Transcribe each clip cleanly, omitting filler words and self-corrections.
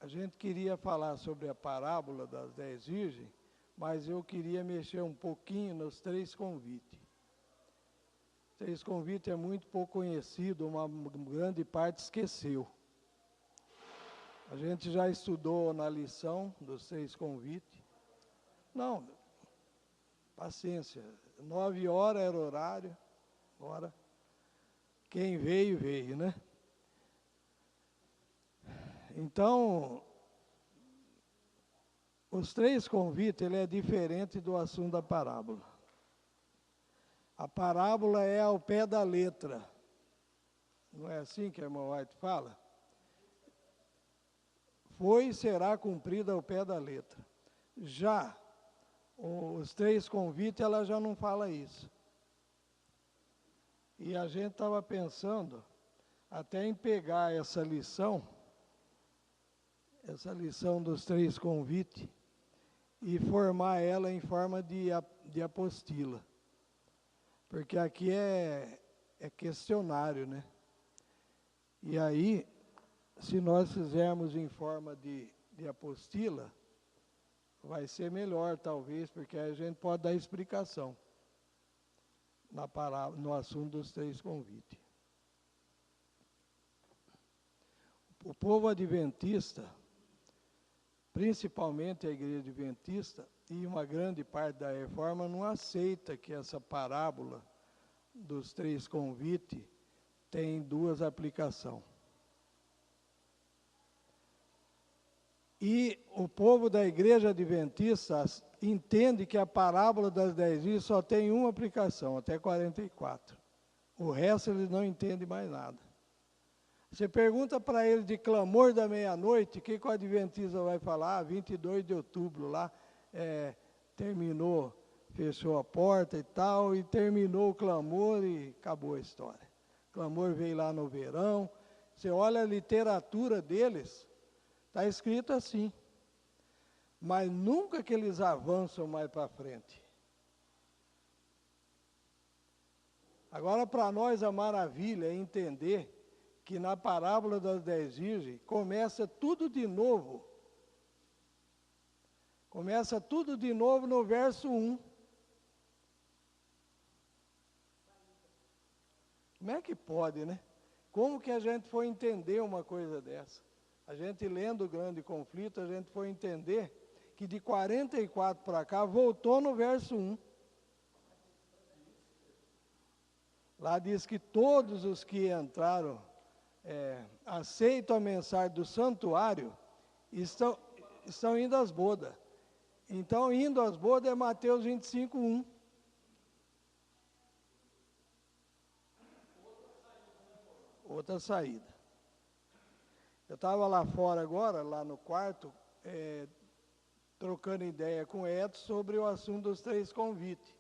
A gente queria falar sobre a parábola das 10 virgens, mas eu queria mexer um pouquinho nos 3 convites. 3 convites é muito pouco conhecido, uma grande parte esqueceu. A gente já estudou na lição dos 3 convites. Não, paciência, 9 horas era o horário, agora quem veio, veio, né? Então, os 3 convites, ele é diferente do assunto da parábola. A parábola é ao pé da letra. Não é assim que a irmã White fala? Foi e será cumprida ao pé da letra. Já os 3 convites, ela já não fala isso. E a gente estava pensando até em pegar essa lição dos 3 convites, e formar ela em forma de apostila. Porque aqui é questionário, né? E aí, se nós fizermos em forma de apostila, vai ser melhor, talvez, porque a gente pode dar explicação no assunto dos 3 convites. O povo adventista, principalmente a igreja adventista, e uma grande parte da reforma, não aceita que essa parábola dos 3 convites tem 2 aplicações. E o povo da igreja adventista entende que a parábola das 10 virgens só tem uma aplicação, até 44. O resto eles não entendem mais nada. Você pergunta para ele de clamor da meia-noite, o que o adventista vai falar? 22 de outubro lá, terminou, fechou a porta e tal, e terminou o clamor e acabou a história. O clamor veio lá no verão. Você olha a literatura deles, está escrito assim. Mas nunca que eles avançam mais para frente. Agora, para nós, a maravilha é entender que na parábola das 10 virgens começa tudo de novo. Começa tudo de novo no verso 1. Como é que pode, né? Como que a gente foi entender uma coisa dessa? A gente lendo o grande conflito, a gente foi entender que de 44 para cá voltou no verso 1. Lá diz que todos os que entraram, aceitam a mensagem do santuário, estão indo às bodas. Então, indo às bodas é Mateus 25, 1. Outra saída. Eu estava lá fora agora, lá no quarto, trocando ideia com o Edson sobre o assunto dos 3 convites.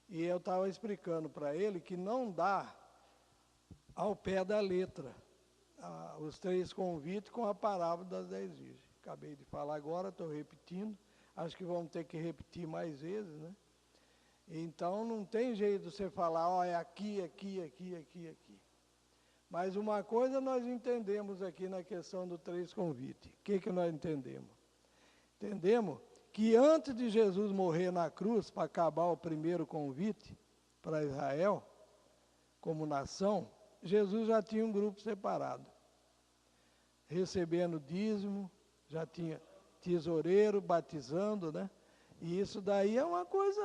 E eu estava explicando para ele que não dá ao pé da letra os 3 convites com a parábola das 10 virgens. Acabei de falar agora, estou repetindo. Acho que vamos ter que repetir mais vezes, né? Então, não tem jeito de você falar, ó, é aqui, aqui, aqui, aqui, aqui. Mas uma coisa nós entendemos aqui na questão do 3 convites. O que nós entendemos? Entendemos que antes de Jesus morrer na cruz, para acabar o primeiro convite para Israel, como nação, Jesus já tinha um grupo separado. Recebendo dízimo, já tinha tesoureiro, batizando, né? E isso daí é uma coisa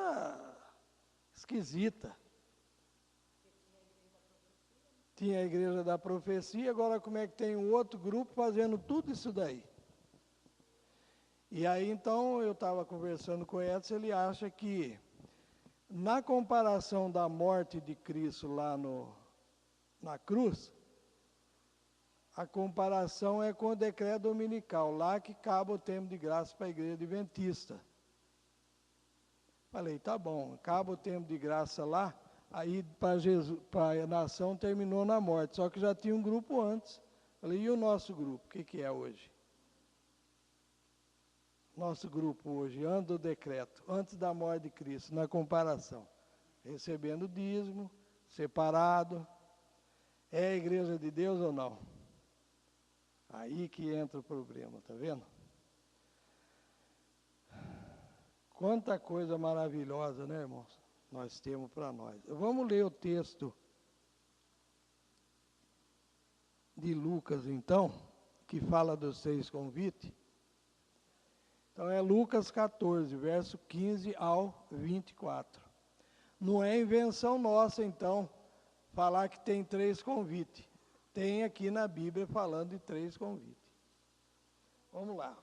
esquisita. Tinha a igreja da profecia, agora como é que tem um outro grupo fazendo tudo isso daí? E aí, então, eu estava conversando com o Edson, ele acha que, na comparação da morte de Cristo lá na cruz, a comparação é com o decreto dominical, lá que acaba o tempo de graça para a igreja adventista. Falei, tá bom, acaba o tempo de graça lá, aí para a nação terminou na morte, só que já tinha um grupo antes. Falei, e o nosso grupo, o que é hoje? Nosso grupo hoje, antes do decreto, antes da morte de Cristo, na comparação. Recebendo dízimo, separado. É a igreja de Deus ou não? Aí que entra o problema, tá vendo? Quanta coisa maravilhosa, né, irmãos? Nós temos para nós. Vamos ler o texto de Lucas, então, que fala dos 6 convites. Então, é Lucas 14, verso 15 ao 24. Não é invenção nossa, então, falar que tem 3 convites. Tem aqui na Bíblia falando de 3 convites. Vamos lá.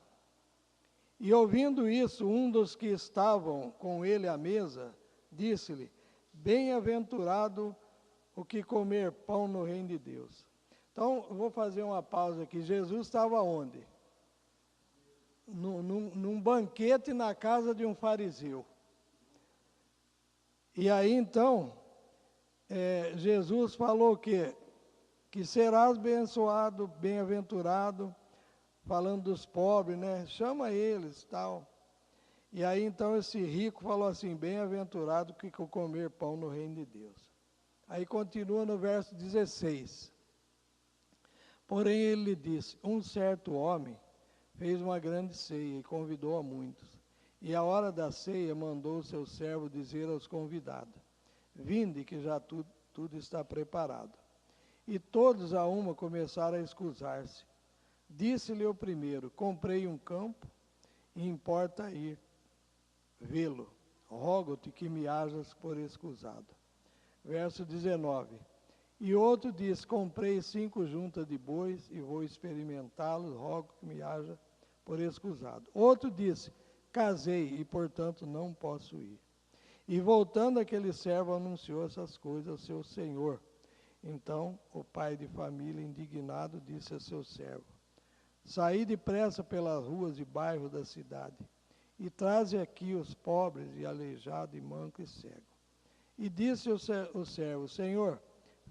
E ouvindo isso, um dos que estavam com ele à mesa, disse-lhe, bem-aventurado o que comer pão no reino de Deus. Então, eu vou fazer uma pausa aqui. Jesus estava onde? Num banquete na casa de um fariseu. E aí, então, Jesus falou o quê? Que serás abençoado, bem-aventurado, falando dos pobres, né? Chama eles, tal. E aí, então, esse rico falou assim, bem-aventurado que comer pão no reino de Deus. Aí continua no verso 16. Porém, ele lhe disse, um certo homem fez uma grande ceia e convidou a muitos. E à hora da ceia mandou o seu servo dizer aos convidados, vinde que já tudo está preparado. E todos a uma começaram a escusar-se. Disse-lhe o primeiro, comprei um campo e importa ir vê-lo. Rogo-te que me hajas por escusado. Verso 19. E outro diz, comprei 5 juntas de bois e vou experimentá-los, rogo que me haja por escusado. Outro disse, casei e portanto não posso ir. E voltando aquele servo anunciou essas coisas ao seu senhor. Então o pai de família indignado disse a seu servo, saí depressa pelas ruas e bairros da cidade, e traze aqui os pobres e aleijados e manco e cego. E disse o servo, Senhor,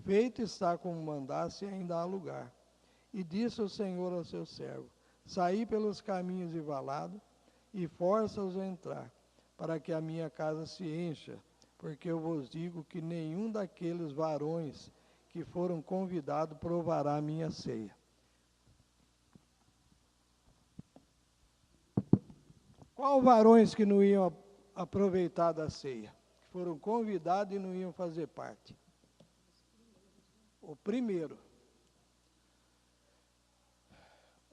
feito está como mandasse e ainda há lugar. E disse o Senhor ao seu servo, saí pelos caminhos e valados, e força-os a entrar, para que a minha casa se encha, porque eu vos digo que nenhum daqueles varões que foram convidados provará a minha ceia. Qual varões que não iam aproveitar da ceia? Que foram convidados e não iam fazer parte? O primeiro.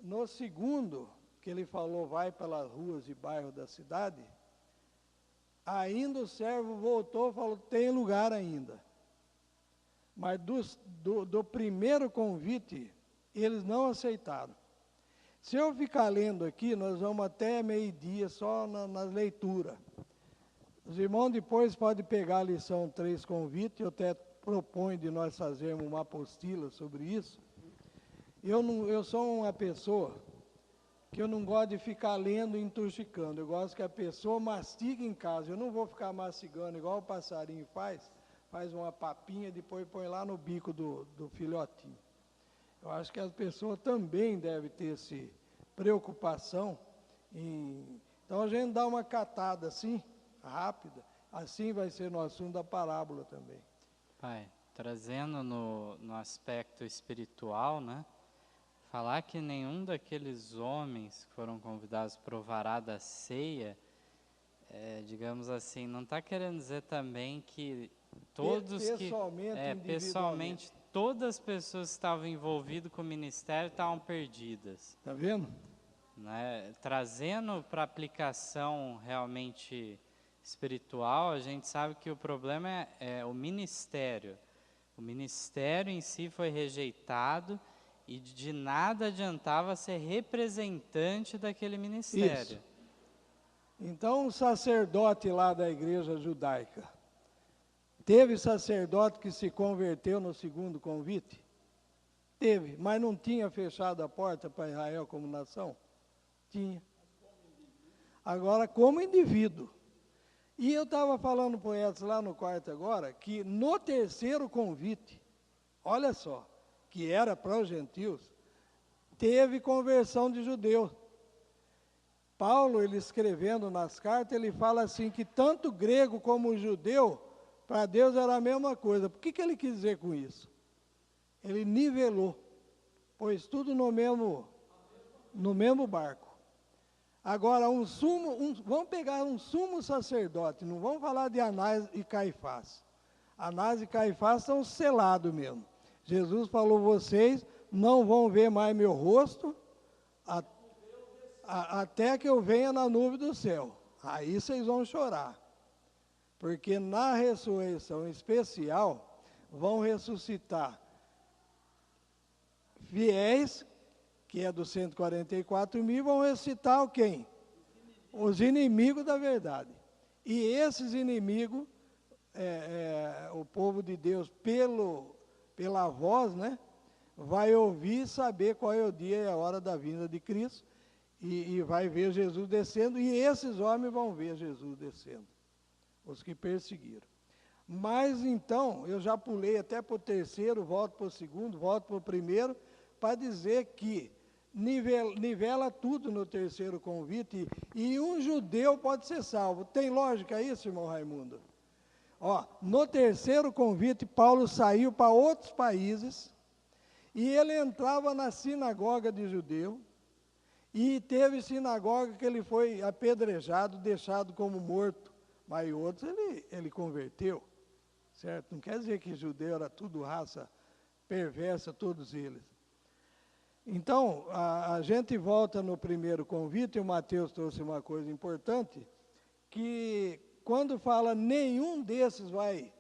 No segundo, que ele falou, vai pelas ruas e bairros da cidade, ainda o servo voltou e falou, tem lugar ainda. Mas do primeiro convite, eles não aceitaram. Se eu ficar lendo aqui, nós vamos até meio-dia só na leitura. Os irmãos depois podem pegar a lição 3 convites, eu até proponho de nós fazermos uma apostila sobre isso. Eu sou uma pessoa que eu não gosto de ficar lendo e intoxicando, eu gosto que a pessoa mastigue em casa, eu não vou ficar mastigando igual o passarinho faz uma papinha e depois põe lá no bico do filhotinho. Eu acho que as pessoas também devem ter essa preocupação. Então a gente dá uma catada assim, rápida, assim vai ser no assunto da parábola também. Pai, trazendo no aspecto espiritual, né? Falar que nenhum daqueles homens que foram convidados provará da ceia, digamos assim, não está querendo dizer também que todos pessoalmente, todas as pessoas que estavam envolvidas com o ministério estavam perdidas. Está vendo? Né? Trazendo para aplicação realmente espiritual, a gente sabe que o problema é o ministério. O ministério em si foi rejeitado e de nada adiantava ser representante daquele ministério. Isso. Então, o sacerdote lá da igreja judaica, teve sacerdote que se converteu no segundo convite? Teve, mas não tinha fechado a porta para Israel como nação? Tinha. Agora, como indivíduo. E eu estava falando para o Edson lá no quarto agora, que no terceiro convite, olha só, que era para os gentios, teve conversão de judeus. Paulo, ele escrevendo nas cartas, ele fala assim, que tanto grego como judeu, para Deus era a mesma coisa. Por que ele quis dizer com isso? Ele nivelou, pôs tudo no mesmo no mesmo barco. Agora, vamos pegar um sumo sacerdote, não vamos falar de Anás e Caifás. Anás e Caifás estão selados mesmo. Jesus falou, vocês não vão ver mais meu rosto até que eu venha na nuvem do céu. Aí vocês vão chorar. Porque na ressurreição especial vão ressuscitar fiéis, que é dos 144 mil, vão ressuscitar quem? Os inimigos da verdade. E esses inimigos, o povo de Deus, pela voz, né, vai ouvir e saber qual é o dia e a hora da vinda de Cristo, e vai ver Jesus descendo, e esses homens vão ver Jesus descendo, os que perseguiram. Mas então, eu já pulei até para o terceiro, volto para o segundo, volto para o primeiro, para dizer que nivela tudo no terceiro convite, e um judeu pode ser salvo. Tem lógica isso, irmão Raimundo? Ó, no terceiro convite, Paulo saiu para outros países, e ele entrava na sinagoga de judeu, e teve sinagoga que ele foi apedrejado, deixado como morto, mas outros ele converteu, certo? Não quer dizer que judeu era tudo raça perversa, todos eles. Então, a gente volta no primeiro convite, e o Mateus trouxe uma coisa importante, que quando fala nenhum desses vai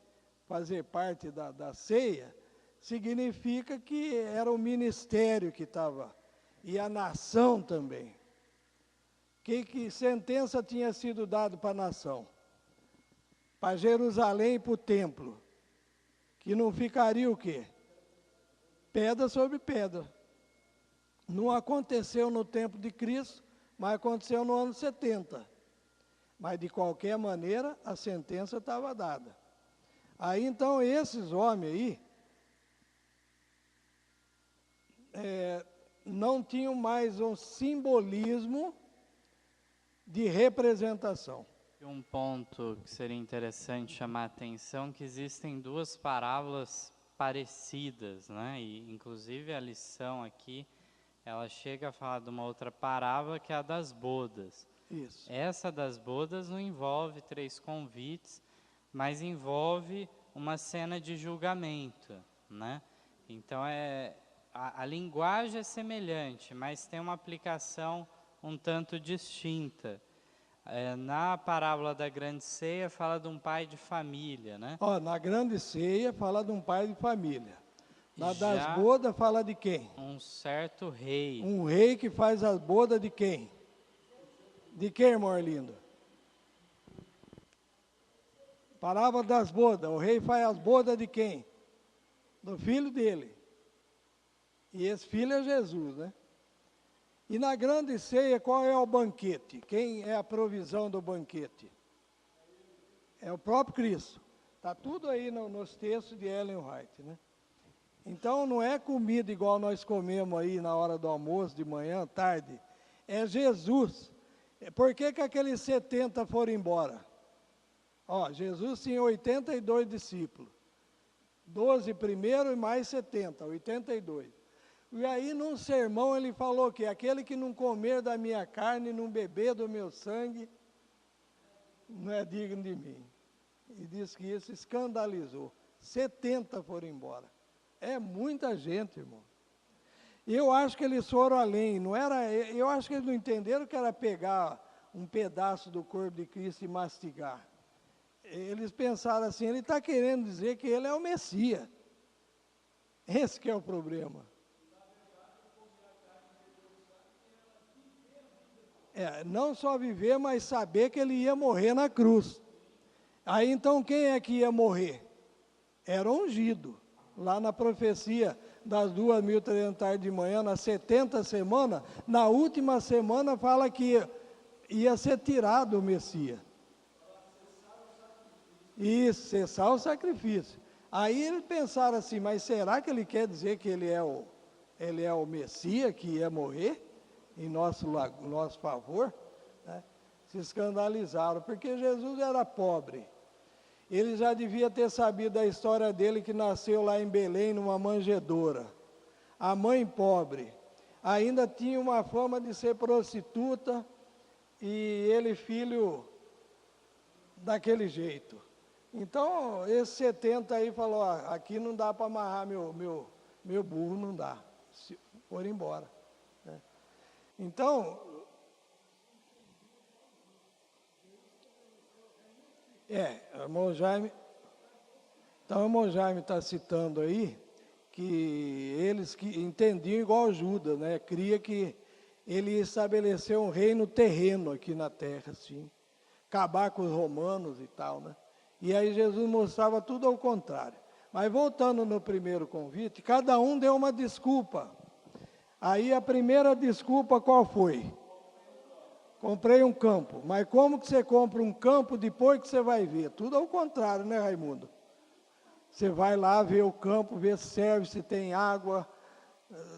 fazer parte da ceia, significa que era o ministério que estava, e a nação também. Que sentença tinha sido dada para a nação? Para Jerusalém e para o templo, que não ficaria o quê? Pedra sobre pedra. Não aconteceu no tempo de Cristo, mas aconteceu no ano 70. Mas, de qualquer maneira, a sentença estava dada. Aí, então, esses homens aí, não tinham mais um simbolismo de representação. Um ponto que seria interessante chamar a atenção, que existem duas parábolas parecidas, né? E, inclusive, a lição aqui, ela chega a falar de uma outra parábola, que é a das bodas. Isso. Essa das bodas não envolve 3 convites, mas envolve uma cena de julgamento, né? Então, a linguagem é semelhante, mas tem uma aplicação um tanto distinta. Na parábola da grande ceia, fala de um pai de família, né? Ó, na grande ceia, fala de um pai de família. Na das bodas, fala de quem? Um certo rei. Um rei que faz as bodas de quem? De quem, irmão Arlindo? Parábola das bodas. O rei faz as bodas de quem? Do filho dele. E esse filho é Jesus, né? E na grande ceia, qual é o banquete? Quem é a provisão do banquete? É o próprio Cristo. Está tudo aí nos textos de Ellen White, né? Então, não é comida igual nós comemos aí na hora do almoço, de manhã, tarde. É Jesus. Por que aqueles 70 foram embora? Ó, Jesus tinha 82 discípulos. 12 primeiro e mais 70, 82. E aí, num sermão, ele falou que aquele que não comer da minha carne, não beber do meu sangue, não é digno de mim. E disse que isso escandalizou. 70 foram embora. É muita gente, irmão. E eu acho que eles foram além. Eu acho que eles não entenderam que era pegar um pedaço do corpo de Cristo e mastigar. Eles pensaram assim, ele está querendo dizer que ele é o Messias. Esse que é o problema. Não só viver, mas saber que ele ia morrer na cruz. Aí então quem é que ia morrer? Era o ungido. Lá na profecia das 2.300 tarde de manhã, nas 70 semanas, na última semana fala que ia ser tirado o Messias. Isso, cessar o sacrifício. Aí eles pensaram assim, mas será que ele quer dizer que ele é o Messias que ia morrer em nosso favor? Né? Se escandalizaram, porque Jesus era pobre. Ele já devia ter sabido a história dele, que nasceu lá em Belém, numa manjedoura. A mãe pobre. ainda tinha uma fama de ser prostituta, e ele filho daquele jeito. Então, esse 70 aí falou, ó, aqui não dá para amarrar meu burro, não dá, foram embora. Né? Então, irmão Jaime está citando aí, que eles que entendiam igual Judas, né? Cria que ele estabeleceu um reino terreno aqui na terra, assim, acabar com os romanos e tal, né? E aí Jesus mostrava tudo ao contrário. Mas voltando no primeiro convite, cada um deu uma desculpa. Aí a primeira desculpa qual foi? Comprei um campo. Mas como que você compra um campo depois que você vai ver? Tudo ao contrário, né, Raimundo? Você vai lá ver o campo, ver se serve, se tem água,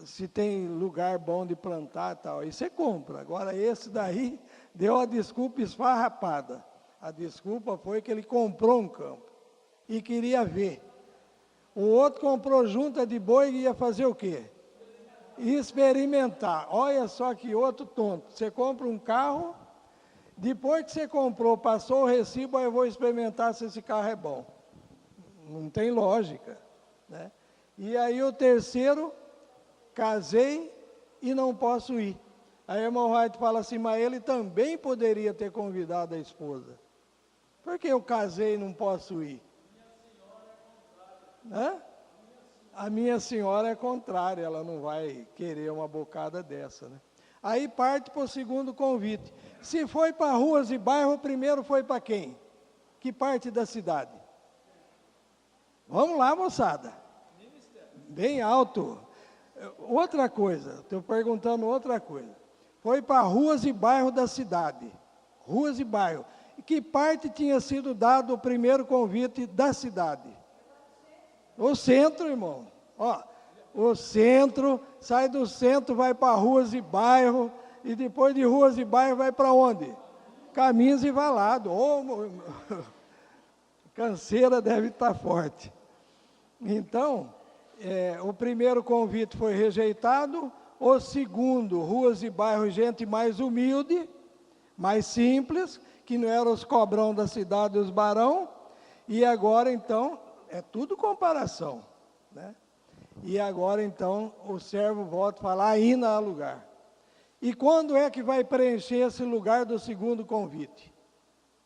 se tem lugar bom de plantar e tal. Aí você compra. Agora esse daí deu a desculpa esfarrapada. A desculpa foi que ele comprou um campo e queria ver. O outro comprou junta de boi e ia fazer o quê? Experimentar. Olha só que outro tonto. Você compra um carro, depois que você comprou, passou o recibo, aí eu vou experimentar se esse carro é bom. Não tem lógica. Né? E aí o terceiro, casei e não posso ir. Aí o irmão Wright fala assim, mas ele também poderia ter convidado a esposa. Por que eu casei e não posso ir? Hã? A minha senhora é contrária, ela não vai querer uma bocada dessa, né? Aí parte para o segundo convite. Se foi para ruas e bairros, primeiro foi para quem? Que parte da cidade? Vamos lá, moçada. Bem alto. Outra coisa, estou perguntando outra coisa. Foi para ruas e bairros da cidade. Ruas e bairros. E que parte tinha sido dado o primeiro convite da cidade? O centro, irmão. Ó, o centro, sai do centro, vai para ruas e bairros, e depois de ruas e bairros vai para onde? Caminhos e Valados. Oh, canseira deve estar forte. Então, o primeiro convite foi rejeitado, o segundo, ruas e bairros, gente mais humilde, mais simples, que não eram os cobrão da cidade, os barão, e agora, então, é tudo comparação, né? E agora, então, o servo volta a falar, ainda há lugar. E quando é que vai preencher esse lugar do segundo convite?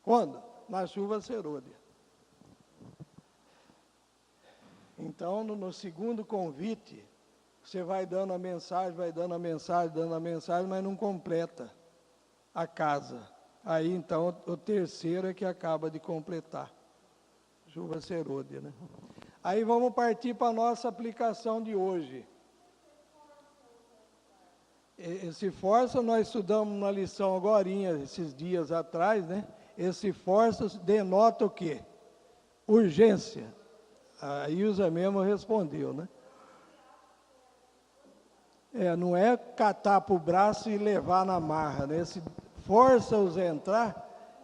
Quando? Na chuva serôdia. Então, no segundo convite, você vai dando a mensagem, dando a mensagem, mas não completa a casa. Aí, então, o terceiro é que acaba de completar. Chuva serôdia, né? Aí vamos partir para a nossa aplicação de hoje. Esse força nós estudamos na lição agorinha, esses dias atrás, né? Esse força denota o quê? Urgência. A Ilza mesmo respondeu, né? Não é catar para o braço e levar na marra, né? Esse força-os a entrar,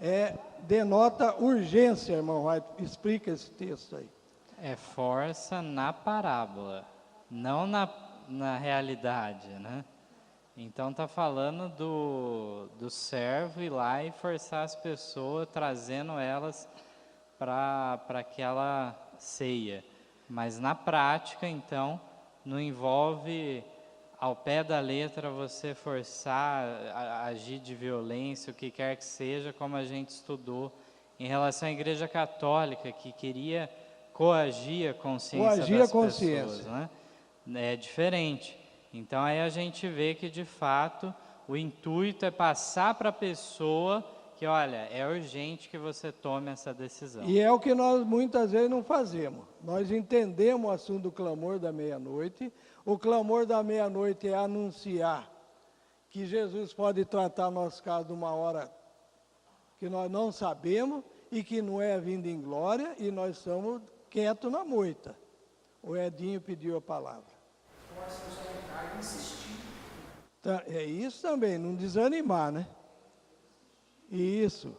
denota urgência, irmão. Explica esse texto aí. É força na parábola, não na realidade, né? Então está falando do servo ir lá e forçar as pessoas, trazendo elas para aquela ceia. Mas na prática, então, não envolve ao pé da letra você forçar a agir de violência, o que quer que seja, como a gente estudou em relação à Igreja Católica, que queria coagir a consciência das pessoas, né? É diferente. Então aí a gente vê que de fato o intuito é passar para a pessoa que, olha, é urgente que você tome essa decisão. E é o que nós muitas vezes não fazemos. Nós entendemos o assunto do clamor da meia-noite. O clamor da meia-noite é anunciar que Jesus pode tratar nosso caso numa hora que nós não sabemos e que não é vinda em glória, e nós estamos quietos na moita. O Edinho pediu a palavra. É isso também, não desanimar, né? Isso.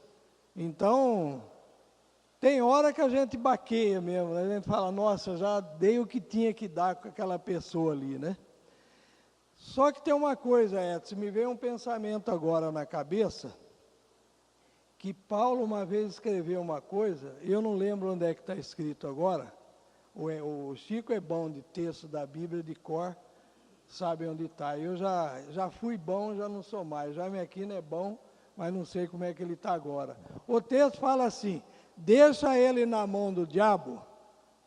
Então, tem hora que a gente baqueia mesmo, né? A gente fala, nossa, já dei o que tinha que dar com aquela pessoa ali, né? Só que tem uma coisa, Edson, me veio um pensamento agora na cabeça, que Paulo uma vez escreveu uma coisa, eu não lembro onde é que está escrito agora, o Chico é bom de texto da Bíblia de cor, sabe onde está. Eu já fui bom, já não sou mais, já minha quina é bom, mas não sei como é que ele está agora. O texto fala assim, deixa ele na mão do diabo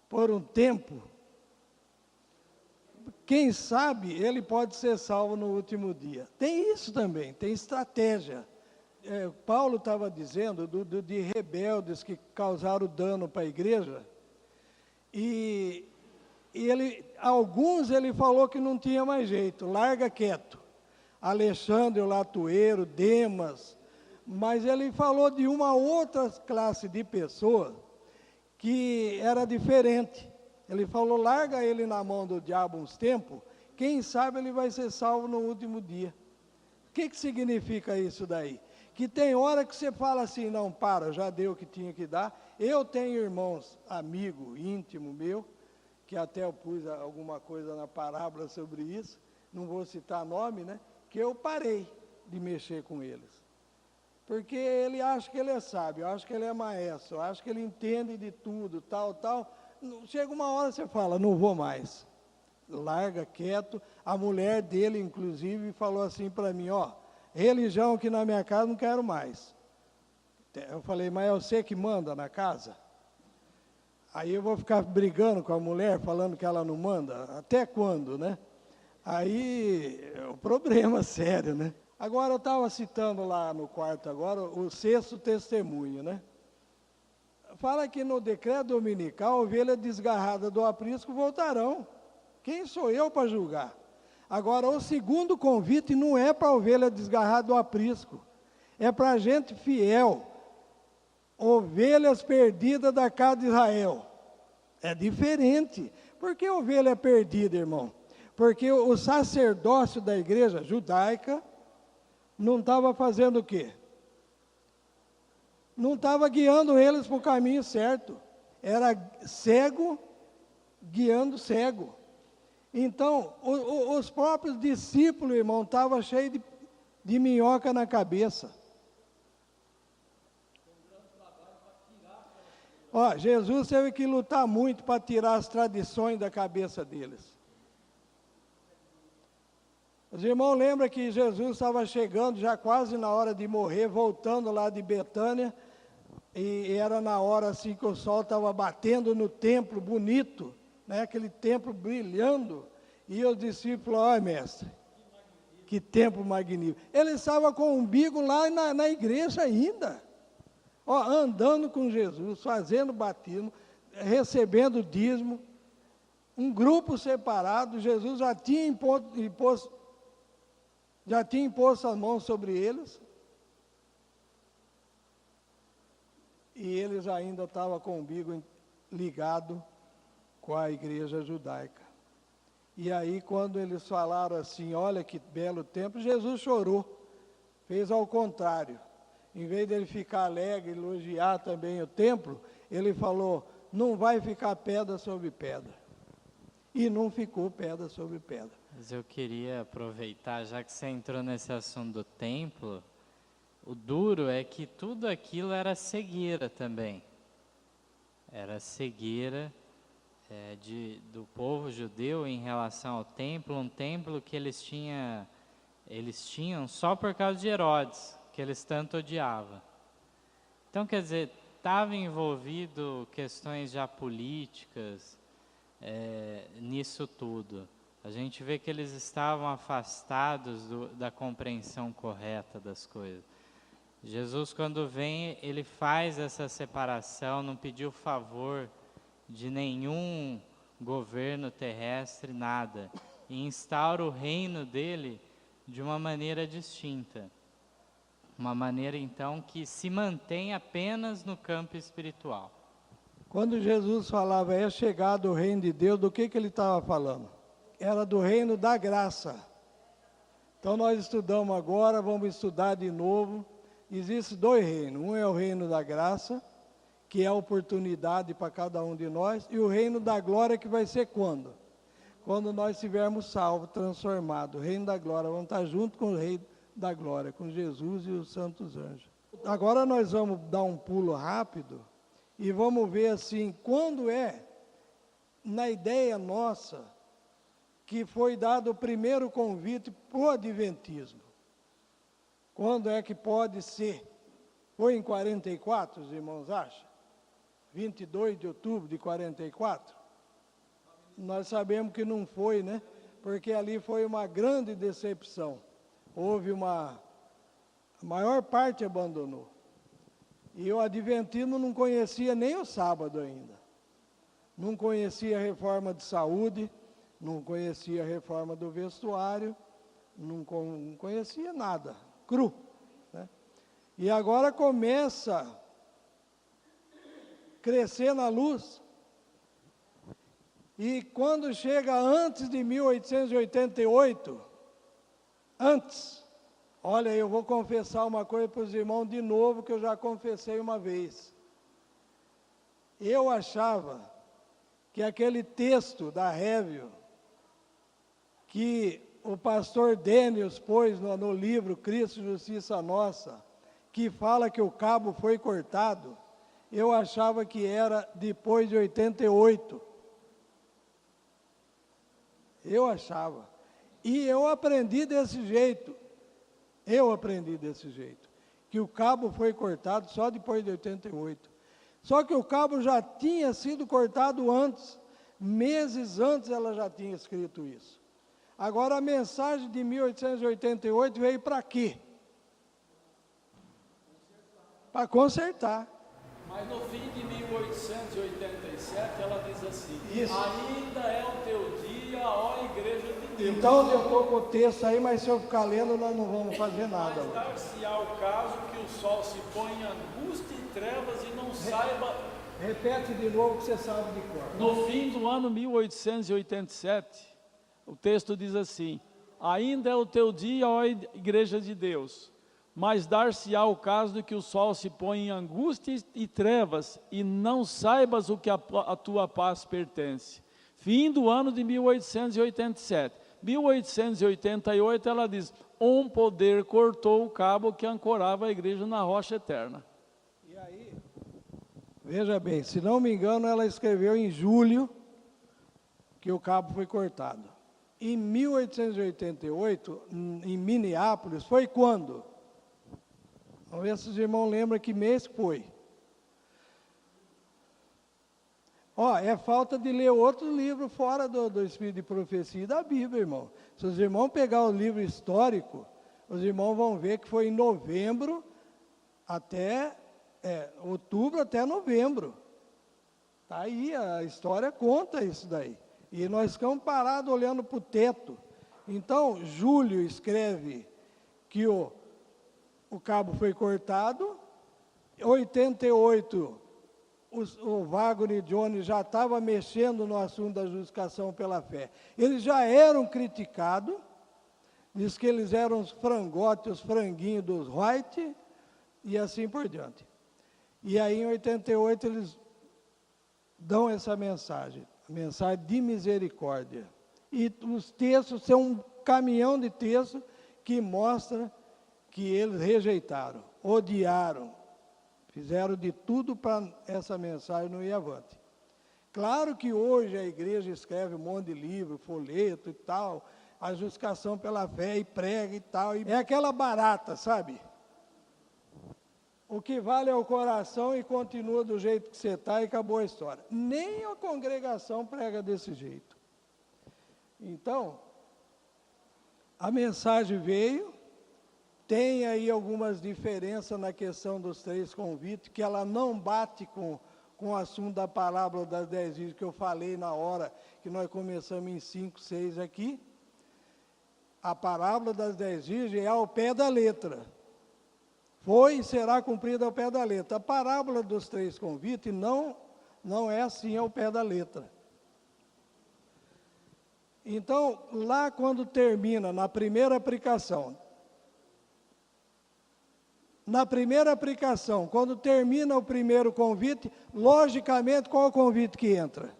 por um tempo, quem sabe ele pode ser salvo no último dia. Tem isso também, tem estratégia. Paulo estava dizendo de rebeldes que causaram dano para a igreja, e alguns ele falou que não tinha mais jeito, larga quieto. Alexandre o Latueiro, Demas, mas ele falou de uma outra classe de pessoas que era diferente. Ele falou, larga ele na mão do diabo uns tempos, quem sabe ele vai ser salvo no último dia. O que significa isso daí? Que tem hora que você fala assim, não, para, já deu o que tinha que dar. Eu tenho irmãos, amigo, íntimo meu, que até eu pus alguma coisa na parábola sobre isso, não vou citar nome, né? Que eu parei de mexer com eles. Porque ele acha que ele é sábio, eu acho que ele é maestro, eu acho que ele entende de tudo, tal. Chega uma hora você fala, não vou mais. Larga quieto. A mulher dele, inclusive, falou assim para mim, ó, religião aqui na minha casa não quero mais. Eu falei, mas é você que manda na casa? Aí eu vou ficar brigando com a mulher, falando que ela não manda? Até quando, né? Aí, é um problema sério, né? Agora, eu estava citando lá no quarto agora, o 6º testemunho, né? Fala que no decreto dominical, a ovelha desgarrada do aprisco voltarão. Quem sou eu para julgar? Agora, o segundo convite não é para a ovelha desgarrada do aprisco, é para a gente fiel, ovelhas perdidas da casa de Israel. É diferente. Por que ovelha perdida, irmão? Porque o sacerdócio da igreja judaica não estava fazendo o quê? Não estava guiando eles para o caminho certo. Era cego guiando cego. Então, os próprios discípulos, irmão, estavam cheios de minhoca na cabeça. Ó, Jesus teve que lutar muito para tirar as tradições da cabeça deles. Os irmãos lembram que Jesus estava chegando, já quase na hora de morrer, voltando lá de Betânia, e era na hora assim que o sol estava batendo no templo bonito, né, aquele templo brilhando, e os discípulos, olha mestre, que templo magnífico. Ele estava com o umbigo lá na igreja ainda, ó, andando com Jesus, fazendo batismo, recebendo dízimo, um grupo separado. Jesus já tinha imposto as mãos sobre eles, e eles ainda estavam com o umbigo ligado com a igreja judaica. E aí, quando eles falaram assim, olha que belo templo, Jesus chorou, fez ao contrário. Em vez de ele ficar alegre, elogiar também o templo, ele falou, não vai ficar pedra sobre pedra. E não ficou pedra sobre pedra. Mas eu queria aproveitar, já que você entrou nesse assunto do templo, o duro é que tudo aquilo era cegueira também. Era cegueira do povo judeu em relação ao templo, um templo que eles tinham só por causa de Herodes, que eles tanto odiavam. Então, quer dizer, estava envolvido questões já políticas nisso tudo. A gente vê que eles estavam afastados da compreensão correta das coisas. Jesus, quando vem, ele faz essa separação, não pediu favor de nenhum governo terrestre, nada. E instaura o reino dele de uma maneira distinta. Uma maneira, então, que se mantém apenas no campo espiritual. Quando Jesus falava, é chegado o reino de Deus, do que ele estava falando? Era do reino da graça. Então, nós estudamos agora, vamos estudar de novo. Existem 2 reinos. Um é o reino da graça, que é a oportunidade para cada um de nós, e o reino da glória, que vai ser quando? quando nós estivermos salvos, transformados, o reino da glória, vamos estar junto com o rei da glória, com Jesus e os santos anjos. Agora nós vamos dar um pulo rápido e vamos ver assim, quando é, na ideia nossa, que foi dado o primeiro convite para o adventismo. Quando é que pode ser? Foi em 44, os irmãos acham? 22 de outubro de 44? Nós sabemos que não foi, né? Porque ali foi uma grande decepção. Houve a maior parte abandonou. E o adventismo não conhecia nem o sábado ainda. Não conhecia a reforma de saúde, não conhecia a reforma do vestuário, não conhecia nada, cru. Né? E agora começa a crescer na luz. E quando chega antes de 1888, olha, eu vou confessar uma coisa para os irmãos de novo, que eu já confessei uma vez. Eu achava que aquele texto da Révio, que o pastor Dênios pôs no livro Cristo, Justiça Nossa, que fala que o cabo foi cortado, eu achava que era depois de 88. Eu achava. E eu aprendi desse jeito. Que o cabo foi cortado só depois de 88. Só que o cabo já tinha sido cortado antes. Meses antes ela já tinha escrito isso. Agora a mensagem de 1888 veio para quê? Para consertar. Mas no fim de 1887 ela diz assim, Isso. Ainda é o teu dia, ó Igreja de Deus. Então eu estou com o texto aí, mas se eu ficar lendo, nós não vamos fazer nada. Mas dar-se-á o caso que o sol se põe em angústia e trevas e não saiba... Repete de novo que você sabe de cor. No fim do ano 1887, o texto diz assim, ainda é o teu dia, ó Igreja de Deus, mas dar-se-á o caso de que o sol se põe em angústia e trevas, e não saibas o que a tua paz pertence. Fim do ano de 1887. 1888 ela diz, um poder cortou o cabo que ancorava a igreja na rocha eterna. E aí, veja bem, se não me engano, ela escreveu em julho que o cabo foi cortado. Em 1888, em Minneapolis, foi quando? Vamos ver se os irmãos lembram que mês foi. É falta de ler outro livro fora do Espírito de Profecia e da Bíblia, irmão. Se os irmãos pegar o livro histórico, os irmãos vão ver que foi em novembro até, outubro até novembro. Está aí, a história conta isso daí. E nós ficamos parados olhando para o teto. Então, Júlio escreve que o cabo foi cortado. Em 88, o Wagner Jones já estava mexendo no assunto da justificação pela fé. Eles já eram criticados, diz que eles eram os frangotes, os franguinhos dos White, e assim por diante. E aí, em 88, eles dão essa mensagem, a mensagem de misericórdia. E os textos são um caminhão de textos que mostra que eles rejeitaram, odiaram, fizeram de tudo para essa mensagem não ir avante. Claro que hoje a igreja escreve um monte de livro, folheto e tal, a justificação pela fé e prega e tal, e é aquela barata, sabe? O que vale é o coração e continua do jeito que você está e acabou a história. Nem a congregação prega desse jeito. Então, a mensagem veio, tem aí algumas diferenças na questão dos 3 convites, que ela não bate com o assunto da parábola das 10 virgens que eu falei na hora que nós começamos em 5, 6 aqui. A parábola das 10 virgens é ao pé da letra. Foi e será cumprida ao pé da letra. A parábola dos 3 convites não é assim ao pé da letra. Então, lá quando termina, na primeira aplicação, quando termina o primeiro convite, logicamente, qual é o convite que entra?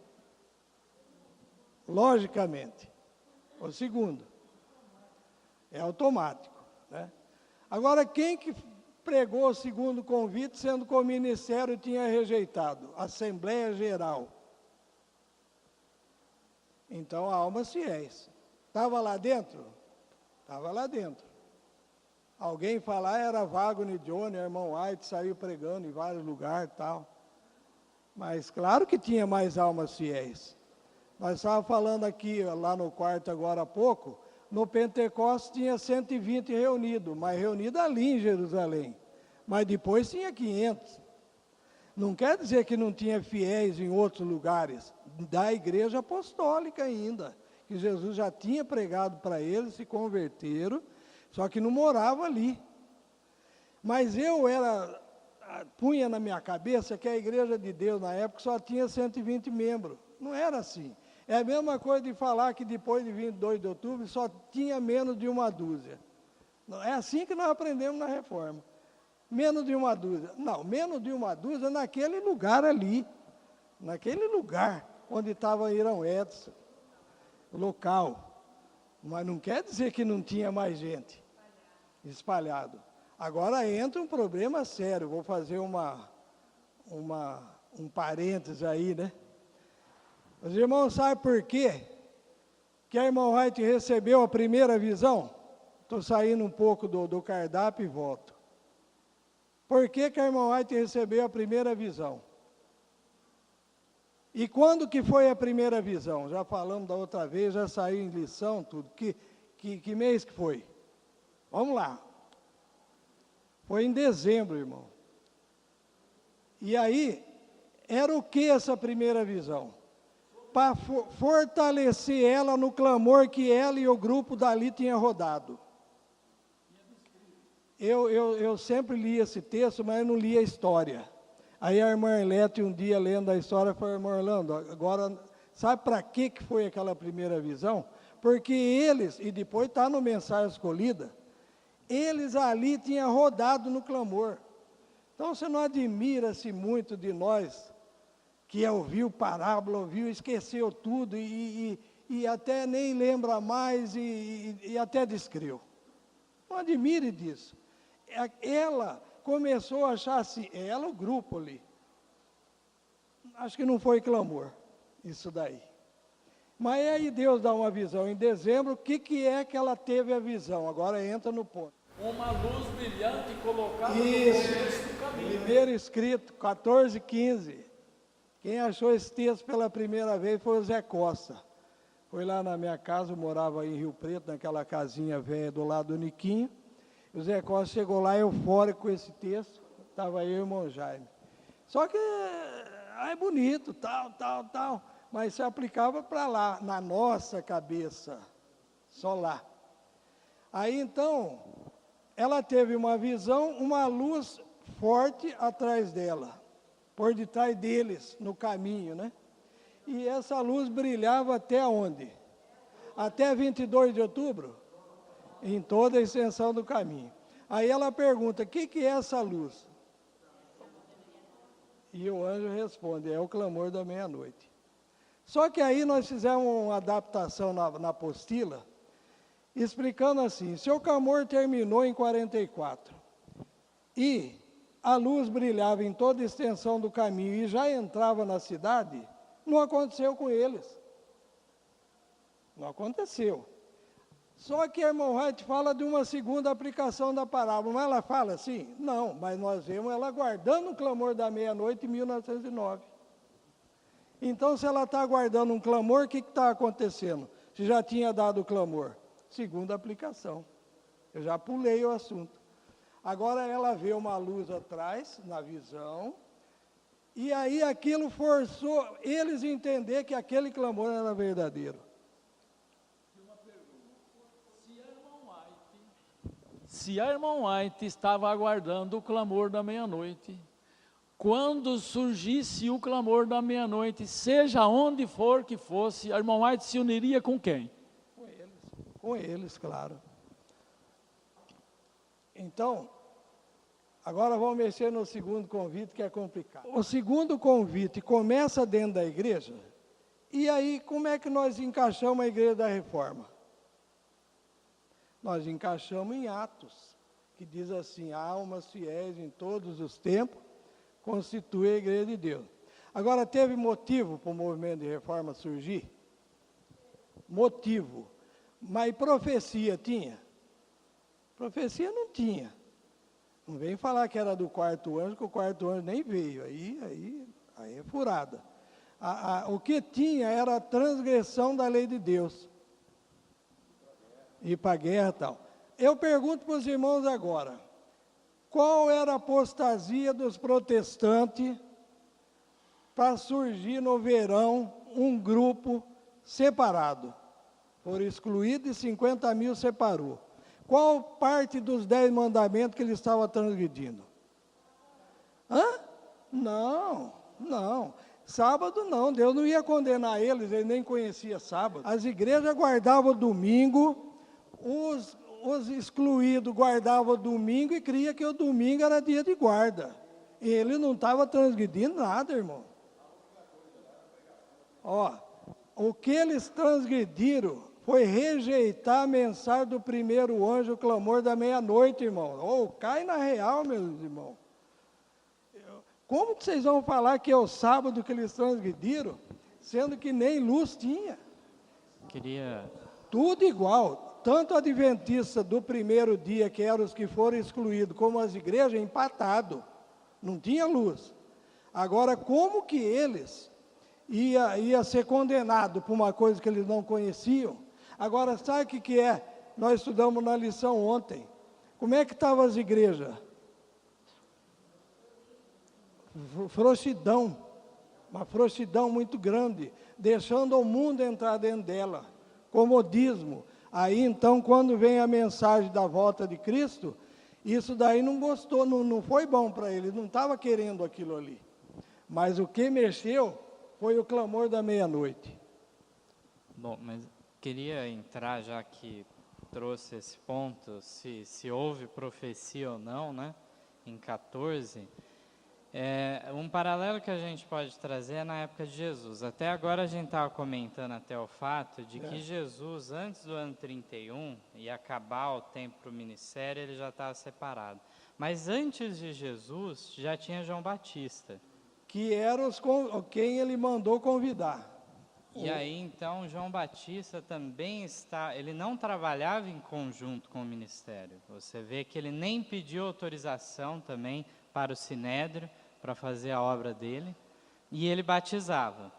logicamente. O segundo. É automático, né? Agora, quem que pregou o segundo convite, sendo que o ministério tinha rejeitado? Assembleia Geral. Então, almas fiéis. Estava lá dentro? Estava lá dentro. Alguém falar era Wagner Johnny, irmão White, saiu pregando em vários lugares e tal. Mas claro que tinha mais almas fiéis. Nós estávamos falando aqui, lá no quarto agora há pouco, no Pentecostes tinha 120 reunidos, mas reunidos ali em Jerusalém. Mas depois tinha 500. Não quer dizer que não tinha fiéis em outros lugares, da igreja apostólica ainda, que Jesus já tinha pregado para eles, se converteram, só que não morava ali. Mas punha na minha cabeça que a igreja de Deus na época só tinha 120 membros. Não era assim. É a mesma coisa de falar que depois de 22 de outubro só tinha menos de uma dúzia. É assim que nós aprendemos na reforma. Menos de uma dúzia. Não, menos de uma dúzia naquele lugar ali. Naquele lugar onde estava Irão Edson. Local. Mas não quer dizer que não tinha mais gente espalhado. Agora entra um problema sério. Vou fazer um parênteses aí, né? Os irmãos sabem por quê que a irmã White recebeu a primeira visão? Estou saindo um pouco do cardápio e volto. Por que a irmã White recebeu a primeira visão? E quando que foi a primeira visão? Já falamos da outra vez, já saiu em lição, tudo. Que mês que foi? Vamos lá. Foi em dezembro, irmão. E aí, era o que essa primeira visão? Para fortalecer ela no clamor que ela e o grupo dali tinham rodado. Eu sempre li esse texto, mas eu não li a história. Aí a irmã Arlete, um dia lendo a história, falou: irmão Orlando, agora, sabe para que foi aquela primeira visão? Porque eles, e depois está no Mensagem Escolhida, eles ali tinham rodado no clamor. Então você não admira-se muito de nós, que ouviu parábola, ouviu, esqueceu tudo e até nem lembra mais e até descreu. Não admire disso. Ela começou a achar assim, ela, o grupo ali. Acho que não foi clamor, isso daí. Mas aí Deus dá uma visão. Em dezembro, o que é que ela teve a visão? Agora entra no ponto. Uma luz brilhante colocada no Isso, começo do caminho. primeiro escrito, 14:15. Quem achou esse texto pela primeira vez foi o Zé Costa. Foi lá na minha casa, eu morava em Rio Preto, naquela casinha velha do lado do Niquinho. O Zé Costa chegou lá eufórico com esse texto, estava eu e o irmão Jaime. Só que é bonito, tal, mas se aplicava para lá, na nossa cabeça, só lá. Aí então, ela teve uma visão, uma luz forte atrás dela, por detrás deles, no caminho, né? E essa luz brilhava até onde? Até 22 de outubro? Em toda a extensão do caminho. Aí ela pergunta, o que é essa luz? E o anjo responde, é o clamor da meia-noite. Só que aí nós fizemos uma adaptação na apostila, explicando assim, se o clamor terminou em 44, e a luz brilhava em toda a extensão do caminho e já entrava na cidade, não aconteceu com eles. Não aconteceu. Só que a irmã White fala de uma segunda aplicação da parábola. Mas ela fala assim? Não, mas nós vemos ela guardando o clamor da meia-noite em 1909. Então, se ela está guardando um clamor, o que está acontecendo? Se já tinha dado o clamor? Segunda aplicação. Eu já pulei o assunto. Agora ela vê uma luz atrás, na visão, e aí aquilo forçou eles a entender que aquele clamor era verdadeiro. Se a irmã White estava aguardando o clamor da meia-noite, quando surgisse o clamor da meia-noite, seja onde for que fosse, a irmã White se uniria com quem? Com eles, claro. Então, agora vamos mexer no segundo convite, que é complicado. O segundo convite começa dentro da igreja E aí, como é que nós encaixamos a Igreja da Reforma? Nós encaixamos em Atos, que diz assim: almas fiéis em todos os tempos constitui a Igreja de Deus. Agora, teve motivo para o movimento de reforma surgir? Motivo. Mas profecia tinha? Profecia não tinha. Não vem falar que era do quarto anjo, que o quarto anjo nem veio. Aí é furada. O que tinha era a transgressão da lei de Deus. Ir para a guerra e tal. Eu pergunto para os irmãos agora, qual era a apostasia dos protestantes para surgir no verão um grupo separado? Foram excluídos e 50 mil separou. Qual parte dos 10 mandamentos que ele estava transgredindo? Não. Sábado não, Deus não ia condenar eles, ele nem conhecia sábado. As igrejas guardavam domingo, os excluídos guardavam domingo e cria que o domingo era dia de guarda. Ele não estava transgredindo nada, irmão. O que eles transgrediram foi rejeitar a mensagem do primeiro anjo, o clamor da meia-noite, irmão. Cai na real, meus irmãos. Como que vocês vão falar que é o sábado que eles transgrediram, sendo que nem luz tinha? Tudo igual. Tanto adventista do primeiro dia, que eram os que foram excluídos, como as igrejas, empatado. Não tinha luz. Agora, como que eles ia ser condenado por uma coisa que eles não conheciam? Agora, sabe o que é? Nós estudamos na lição ontem. Como é que estavam as igrejas? Frouxidão. Uma frouxidão muito grande, deixando o mundo entrar dentro dela. Comodismo. Aí, então, quando vem a mensagem da volta de Cristo, isso daí não gostou, não foi bom para ele, não estava querendo aquilo ali. Mas o que mexeu foi o clamor da meia-noite. Bom, mas queria entrar, já que trouxe esse ponto, se houve profecia ou não, né, em 14, um paralelo que a gente pode trazer é na época de Jesus. Até agora a gente estava comentando até o fato de que Jesus, antes do ano 31, ia acabar o tempo para o ministério, ele já estava separado. Mas antes de Jesus, já tinha João Batista. Que era quem ele mandou convidar. E aí, então, João Batista também ele não trabalhava em conjunto com o ministério. Você vê que ele nem pediu autorização também para o Sinédrio, para fazer a obra dele, e ele batizava.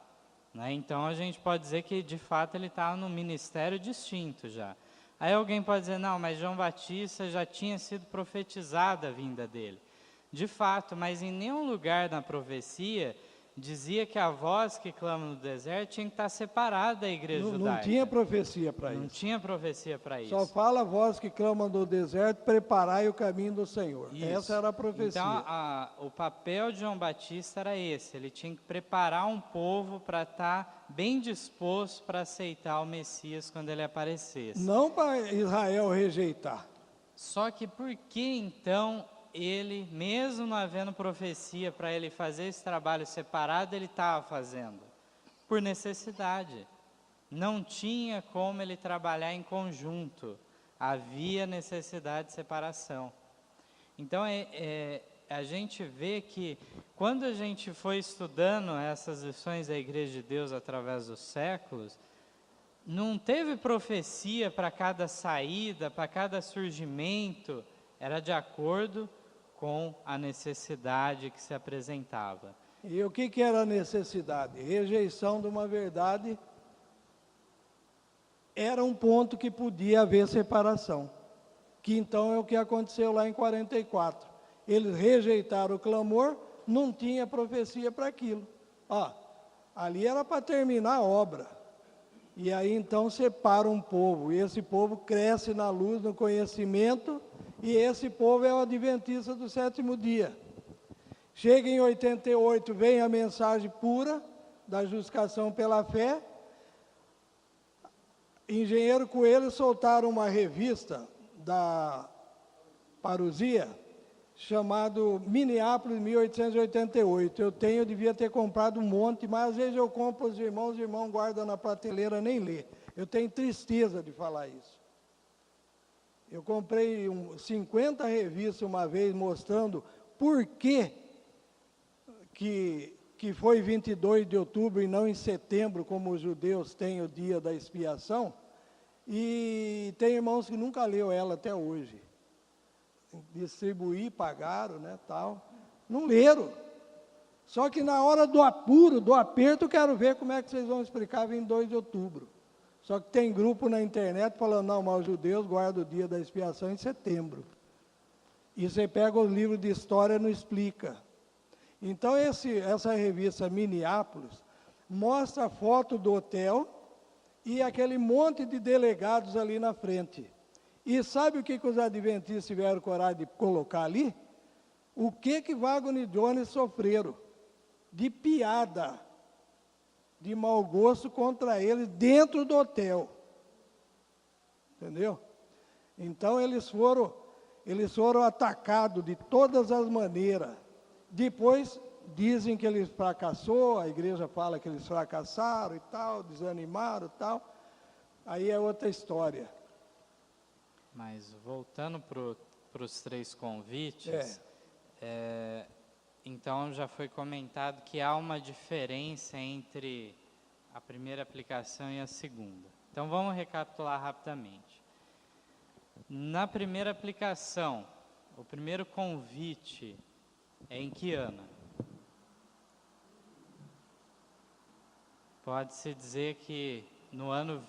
Né? Então, a gente pode dizer que, de fato, ele estava num ministério distinto já. Aí alguém pode dizer, não, mas João Batista já tinha sido profetizada a vinda dele. De fato, mas em nenhum lugar na profecia dizia que a voz que clama no deserto tinha que estar separada da igreja judaica. Não tinha profecia para isso. Não tinha profecia para isso. Só fala a voz que clama no deserto, preparai o caminho do Senhor. Isso. Essa era a profecia. Então, o papel de João Batista era esse. Ele tinha que preparar um povo para estar bem disposto para aceitar o Messias quando ele aparecesse. Não para Israel rejeitar. Só que por que, então, ele, mesmo não havendo profecia para ele fazer esse trabalho separado, ele estava fazendo? Por necessidade. Não tinha como ele trabalhar em conjunto. Havia necessidade de separação. Então, a gente vê que, quando a gente foi estudando essas lições da Igreja de Deus através dos séculos, não teve profecia para cada saída, para cada surgimento, era de acordo com a necessidade que se apresentava. E o que era a necessidade? Rejeição de uma verdade era um ponto que podia haver separação, que então é o que aconteceu lá em 44. Eles rejeitaram o clamor, não tinha profecia para aquilo. Ali era para terminar a obra. E aí então separa um povo, e esse povo cresce na luz, no conhecimento, e esse povo é o adventista do sétimo dia. Chega em 88, vem a mensagem pura da justificação pela fé. Engenheiro Coelho soltaram uma revista da Parousia, chamado Minneapolis 1888. Eu devia ter comprado um monte, mas às vezes eu compro os irmãos guardam na prateleira, nem lê. Eu tenho tristeza de falar isso. Eu comprei 50 revistas uma vez mostrando por que foi 22 de outubro e não em setembro, como os judeus têm o dia da expiação, e tem irmãos que nunca leu ela até hoje. Distribuí, pagaram, né, tal. Não leram. Só que na hora do apuro, do aperto, eu quero ver como é que vocês vão explicar 22 de outubro. Só que tem grupo na internet falando, não, mas os judeus guardam o dia da expiação em setembro. E você pega os livros de história e não explica. Então, essa revista Minneapolis mostra a foto do hotel e aquele monte de delegados ali na frente. E sabe o que os adventistas tiveram coragem de colocar ali? O que Wagner e Jones sofreram de piada, de mau gosto contra eles dentro do hotel. Entendeu? Então, eles foram atacados de todas as maneiras. Depois, dizem que eles fracassou, a igreja fala que eles fracassaram e tal, desanimaram e tal. Aí é outra história. Mas, voltando para os 3 convites, então já foi comentado que há uma diferença entre a primeira aplicação e a segunda. Então, vamos recapitular rapidamente. Na primeira aplicação, o primeiro convite é em que ano? Pode-se dizer que no ano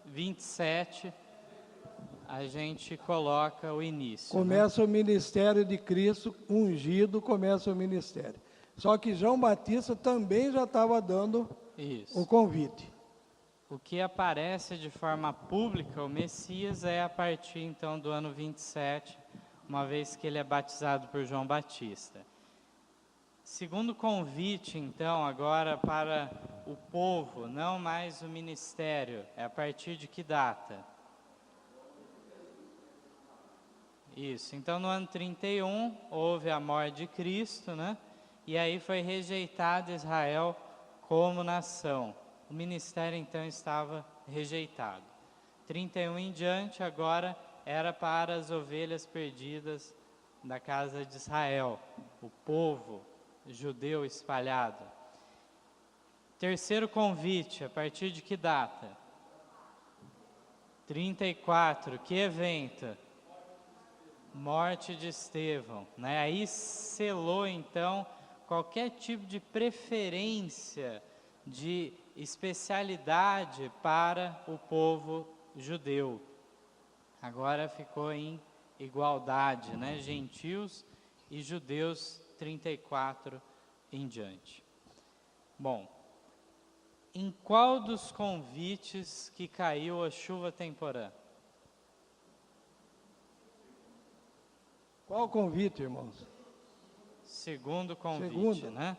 27 a gente coloca o início. Começa, né? O ministério de Cristo, ungido, começa o ministério. Só que João Batista também já estava dando o convite. O que aparece de forma pública, o Messias, é a partir então do ano 27, uma vez que ele é batizado por João Batista. Segundo convite, então, agora para o povo, não mais o ministério, é a partir de que data? Isso, então no ano 31 houve a morte de Cristo, né? E aí foi rejeitado Israel como nação. O ministério então estava rejeitado. 31 em diante agora era para as ovelhas perdidas da casa de Israel, o povo judeu espalhado. Terceiro convite, a partir de que data? 34, que evento? Morte de Estevão, né? Aí selou então qualquer tipo de preferência, de especialidade para o povo judeu. Agora ficou em igualdade, né? Gentios e judeus, 34 em diante. Bom, em qual dos convites que caiu a chuva temporã? Qual o convite, irmãos? Segundo convite, né?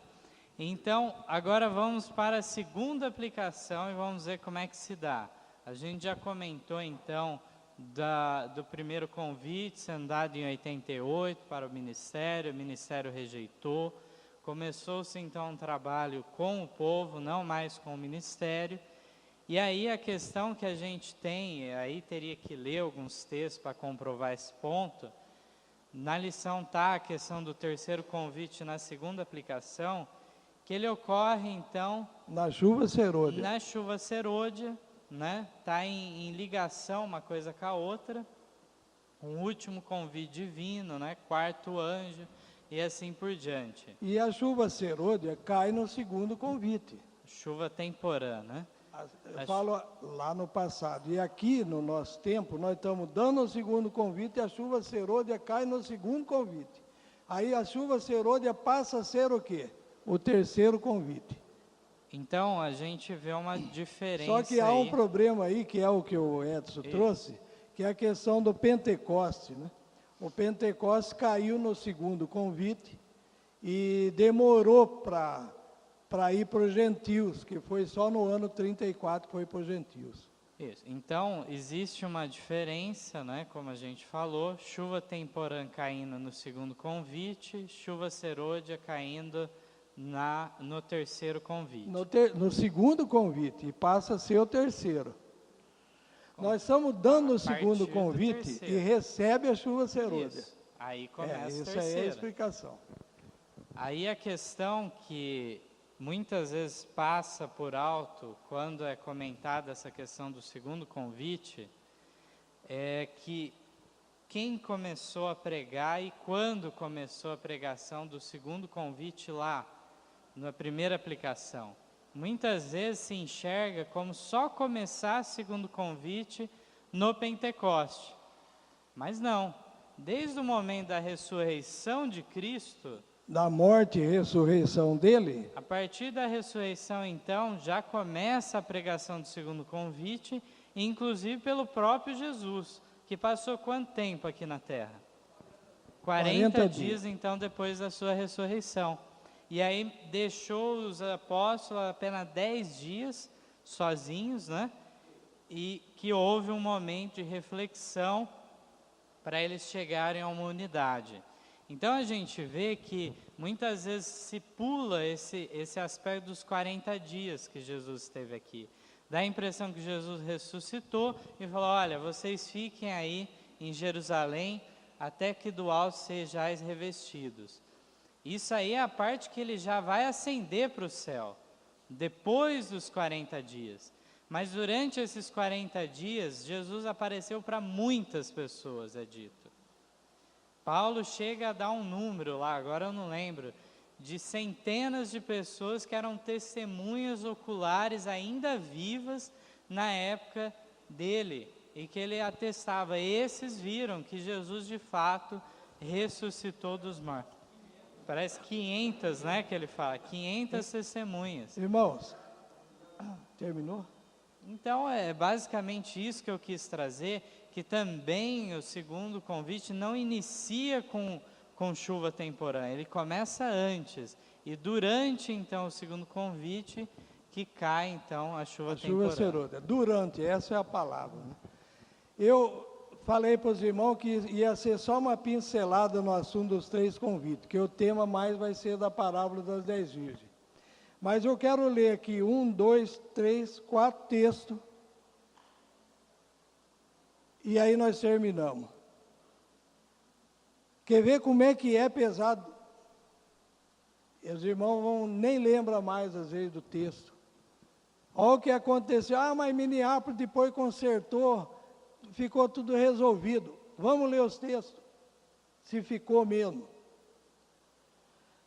Então, agora vamos para a segunda aplicação e vamos ver como é que se dá. A gente já comentou, então, do primeiro convite, sendo dado em 88 para o ministério rejeitou. Começou-se, então, um trabalho com o povo, não mais com o ministério. E aí a questão que a gente tem, aí teria que ler alguns textos para comprovar esse ponto. Na lição está a questão do terceiro convite na segunda aplicação, que ele ocorre, então... Na chuva serôdia. Na chuva serôdia, né? Está em ligação uma coisa com a outra. Um último convite divino, né? Quarto anjo, e assim por diante. E a chuva serôdia cai no segundo convite. Chuva temporã, né? Eu falo lá no passado. E aqui, no nosso tempo, nós estamos dando o segundo convite e a chuva serôdia cai no segundo convite. Aí a chuva serôdia passa a ser o quê? O terceiro convite. Então, a gente vê uma diferença. Só que há um problema aí, que é o que o Edson trouxe, que é a questão do Pentecoste, né? O Pentecoste caiu no segundo convite e demorou para ir para os gentios, que foi só no ano 34 que foi para os gentios. Isso. Então, existe uma diferença, né, como a gente falou, chuva temporã caindo no segundo convite, chuva serôdia caindo no terceiro convite. No segundo convite, e passa a ser o terceiro. Nós estamos dando o segundo convite e recebe a chuva serôdia. Isso. Aí começa a terceira. Essa é a explicação. Aí a questão que muitas vezes passa por alto quando é comentada essa questão do segundo convite é que quem começou a pregar e quando começou a pregação do segundo convite lá, na primeira aplicação. Muitas vezes se enxerga como só começar segundo convite no Pentecoste. Mas não, desde o momento da ressurreição de Cristo, Da morte e ressurreição dele, a partir da ressurreição, então, já começa a pregação do segundo convite, inclusive pelo próprio Jesus, que passou quanto tempo aqui na terra? 40 dias, então, depois da sua ressurreição. E aí deixou os apóstolos apenas 10 dias sozinhos, né? E que houve um momento de reflexão para eles chegarem a uma unidade. Então a gente vê que muitas vezes se pula esse aspecto dos 40 dias que Jesus esteve aqui. Dá a impressão que Jesus ressuscitou e falou, olha, vocês fiquem aí em Jerusalém até que do alto sejais revestidos. Isso aí é a parte que ele já vai ascender para o céu, depois dos 40 dias. Mas durante esses 40 dias, Jesus apareceu para muitas pessoas, é dito. Paulo chega a dar um número lá, agora eu não lembro, de centenas de pessoas que eram testemunhas oculares ainda vivas na época dele, e que ele atestava, esses viram que Jesus de fato ressuscitou dos mortos. Parece 500, né, que ele fala, 500 testemunhas. Irmãos, terminou? Então, é basicamente isso que eu quis trazer, que também o segundo convite não inicia com chuva temporã, ele começa antes, e durante, então, o segundo convite, que cai, então, a chuva temporã. Chuva serôdia, durante, essa é a palavra. Né? Eu falei para os irmãos que ia ser só uma pincelada no assunto dos 3 convites, que o tema mais vai ser da parábola das 10 virgens. Mas eu quero ler aqui 1, 2, 3, 4 textos, e aí nós terminamos. Quer ver como é que é pesado? Os irmãos nem lembram mais, às vezes, do texto. Olha o que aconteceu. Mas Minneapolis depois consertou, ficou tudo resolvido. Vamos ler os textos, se ficou mesmo.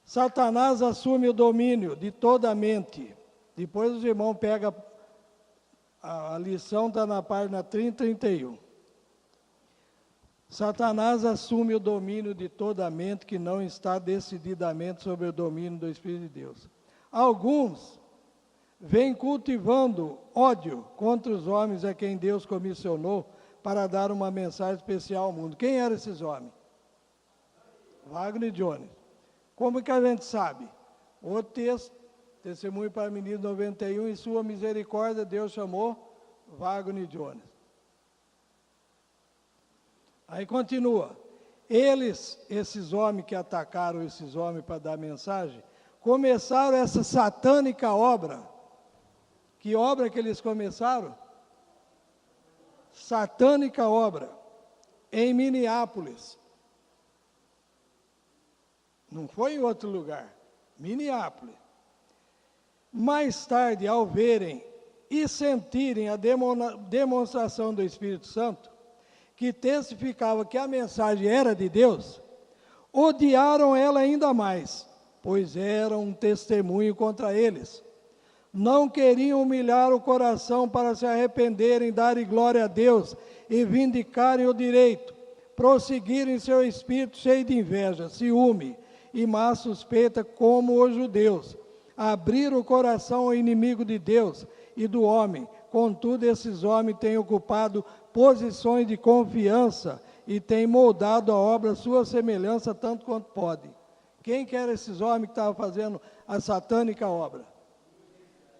Satanás assume o domínio de toda a mente. Depois os irmãos pegam, a lição está na página 30 e 31. Satanás assume o domínio de toda a mente que não está decididamente sob o domínio do Espírito de Deus. Alguns vêm cultivando ódio contra os homens a quem Deus comissionou para dar uma mensagem especial ao mundo. Quem eram esses homens? Wagner e Jones. Como que a gente sabe? O texto, Testemunho para Meninos 91, em sua misericórdia, Deus chamou Wagner e Jones. Aí continua. Eles, esses homens que atacaram esses homens para dar mensagem, começaram essa satânica obra. Que obra que eles começaram? Satânica obra. Em Minneapolis. Não foi em outro lugar, Minneapolis. Mais tarde, ao verem e sentirem a demonstração do Espírito Santo, que testificava que a mensagem era de Deus, odiaram ela ainda mais, pois era um testemunho contra eles. Não queriam humilhar o coração para se arrependerem, darem glória a Deus e vindicarem o direito, prosseguirem seu espírito cheio de inveja, ciúme e má suspeita como os judeus, abrir o coração ao inimigo de Deus e do homem. Contudo, esses homens têm ocupado posições de confiança e têm moldado a obra à sua semelhança tanto quanto podem. Quem que eram esses homens que estavam fazendo a satânica obra?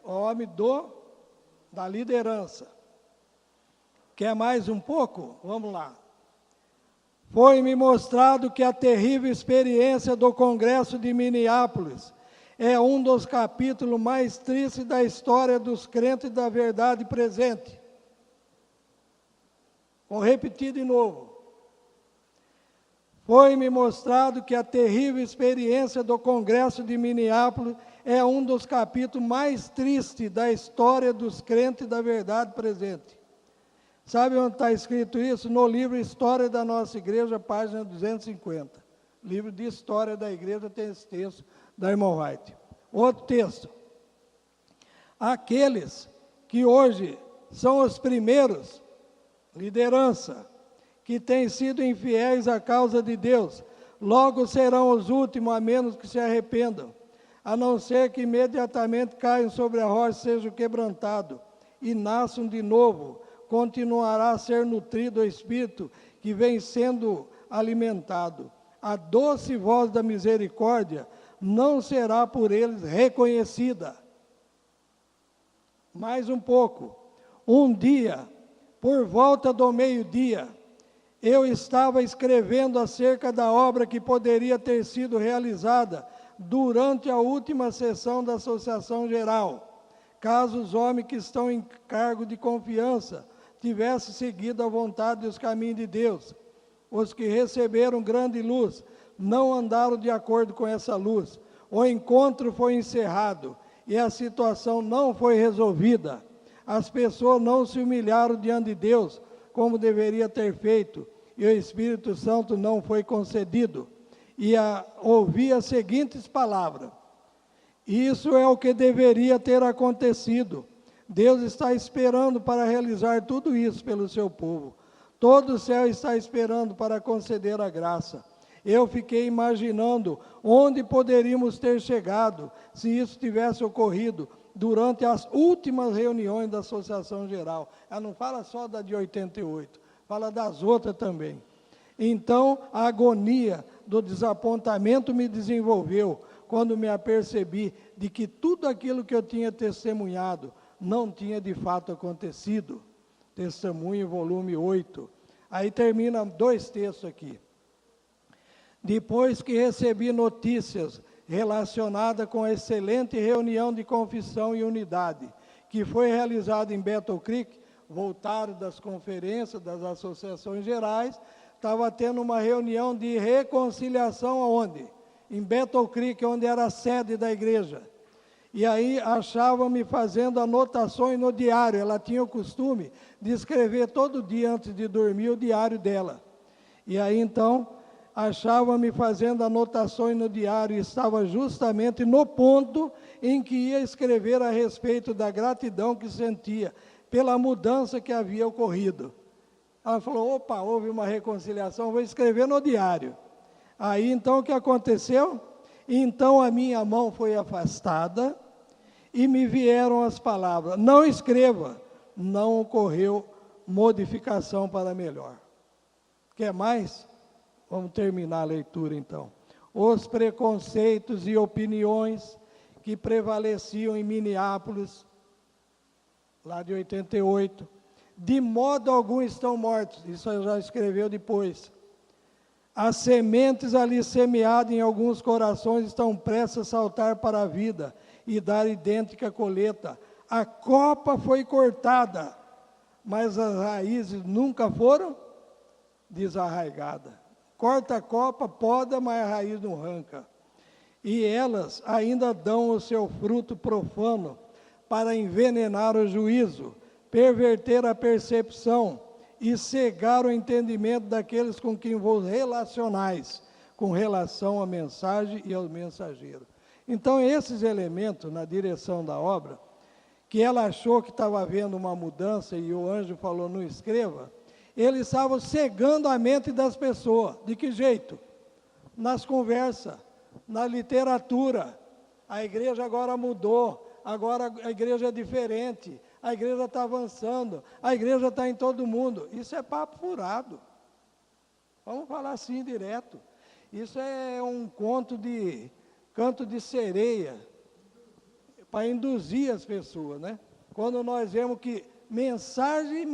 O homem da liderança. Quer mais um pouco? Vamos lá. Foi-me mostrado que a terrível experiência do Congresso de Minneapolis é um dos capítulos mais tristes da história dos crentes da verdade presente. Vou repetir de novo. Foi-me mostrado que a terrível experiência do Congresso de Minneapolis é um dos capítulos mais tristes da história dos crentes da verdade presente. Sabe onde está escrito isso? No livro História da Nossa Igreja, página 250. Livro de História da Igreja tem esse texto da irmã White. Outro texto. Aqueles que hoje são os primeiros, liderança, que têm sido infiéis à causa de Deus, logo serão os últimos, a menos que se arrependam, a não ser que imediatamente caiam sobre a rocha, sejam quebrantados e nasçam de novo. Continuará a ser nutrido o Espírito que vem sendo alimentado. A doce voz da misericórdia não será por eles reconhecida. Mais um pouco. Um dia, por volta do meio-dia, eu estava escrevendo acerca da obra que poderia ter sido realizada durante a última sessão da Associação Geral, caso os homens que estão em cargo de confiança tivessem seguido a vontade e os caminhos de Deus. Os que receberam grande luz não andaram de acordo com essa luz. O encontro foi encerrado e a situação não foi resolvida. As pessoas não se humilharam diante de Deus como deveria ter feito, e o Espírito Santo não foi concedido. E ouvi as seguintes palavras: isso é o que deveria ter acontecido. Deus está esperando para realizar tudo isso pelo seu povo. Todo o céu está esperando para conceder a graça. Eu fiquei imaginando onde poderíamos ter chegado se isso tivesse ocorrido durante as últimas reuniões da Associação Geral. Ela não fala só da de 88, fala das outras também. Então, a agonia do desapontamento me desenvolveu quando me apercebi de que tudo aquilo que eu tinha testemunhado não tinha de fato acontecido. Testemunho, volume 8. Aí termina 2 textos aqui. Depois que recebi notícias relacionadas com a excelente reunião de confissão e unidade, que foi realizada em Battle Creek, voltaram das conferências, das associações gerais, estava tendo uma reunião de reconciliação aonde? Em Battle Creek, onde era a sede da igreja. E aí achava-me fazendo anotações no diário. Ela tinha o costume de escrever todo dia antes de dormir o diário dela. E aí então achava-me fazendo anotações no diário e estava justamente no ponto em que ia escrever a respeito da gratidão que sentia pela mudança que havia ocorrido. Ela falou: opa, houve uma reconciliação, vou escrever no diário. Aí então o que aconteceu? Então a minha mão foi afastada e me vieram as palavras: não escreva, não ocorreu modificação para melhor. Quer mais? Vamos terminar a leitura então. Os preconceitos e opiniões que prevaleciam em Minneapolis, lá de 88, de modo algum estão mortos. Isso eu já escreveu depois. As sementes ali semeadas em alguns corações estão prestes a saltar para a vida e dar idêntica colheita. A copa foi cortada, mas as raízes nunca foram desarraigadas. Corta a copa, poda, mas a raiz não arranca. E elas ainda dão o seu fruto profano para envenenar o juízo, perverter a percepção e cegar o entendimento daqueles com quem vos relacionais, com relação à mensagem e ao mensageiro. Então, esses elementos na direção da obra, que ela achou que estava havendo uma mudança e o anjo falou: não escreva, eles estavam cegando a mente das pessoas. De que jeito? Nas conversas, na literatura. A igreja agora mudou, agora a igreja é diferente, a igreja está avançando, a igreja está em todo mundo. Isso é papo furado. Vamos falar assim direto. Isso é um canto de sereia, para induzir as pessoas, né? Quando nós vemos que mensagem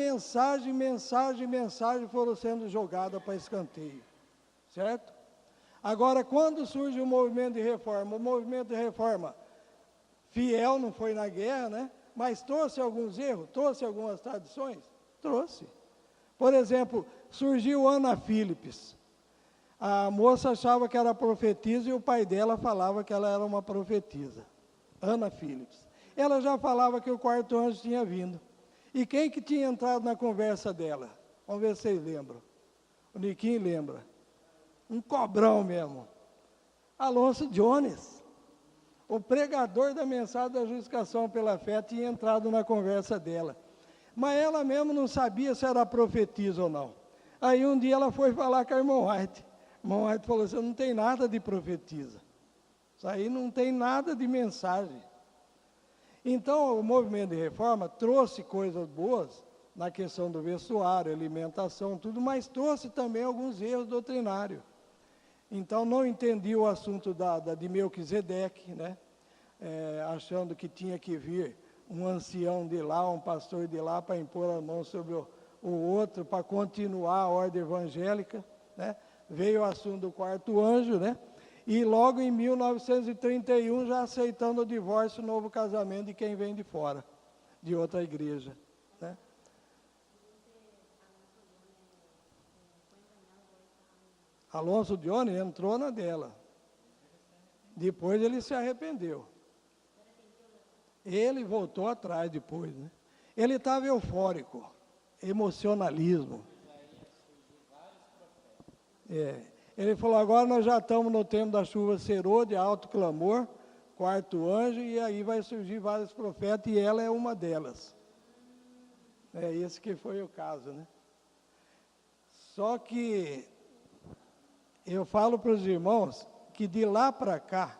foram sendo jogadas para escanteio, certo? Agora, quando surge o movimento de reforma fiel, não foi na guerra, né? Mas trouxe alguns erros, trouxe algumas tradições? Trouxe. Por exemplo, surgiu Ana Philips. A moça achava que era profetisa e o pai dela falava que ela era uma profetisa. Ana Philips. Ela já falava que o quarto anjo tinha vindo. E quem que tinha entrado na conversa dela? Vamos ver se vocês lembram. O Niquinho lembra. Um cobrão mesmo. Alonso Jones. O pregador da mensagem da justificação pela fé tinha entrado na conversa dela. Mas ela mesmo não sabia se era profetisa ou não. Aí um dia ela foi falar com a irmã White. A irmã White falou assim, não tem nada de profetisa. Isso aí não tem nada de mensagem. Então, o movimento de reforma trouxe coisas boas na questão do vestuário, alimentação, tudo, mas trouxe também alguns erros doutrinários. Então, não entendi o assunto de Melquisedeque, né? Achando que tinha que vir um ancião de lá, um pastor de lá, para impor a mão sobre o outro, para continuar a ordem evangélica, né? Veio o assunto do quarto anjo, né? E logo em 1931, já aceitando o divórcio, o novo casamento de quem vem de fora, de outra igreja, né? Alonso Jones entrou na dela. Depois ele se arrependeu. Ele voltou atrás depois, né? Ele estava eufórico, emocionalismo. Ele falou, agora nós já estamos no tempo da chuva serô, de alto clamor, quarto anjo, e aí vai surgir vários profetas, e ela é uma delas. Esse que foi o caso, né? Só que eu falo para os irmãos que de lá para cá,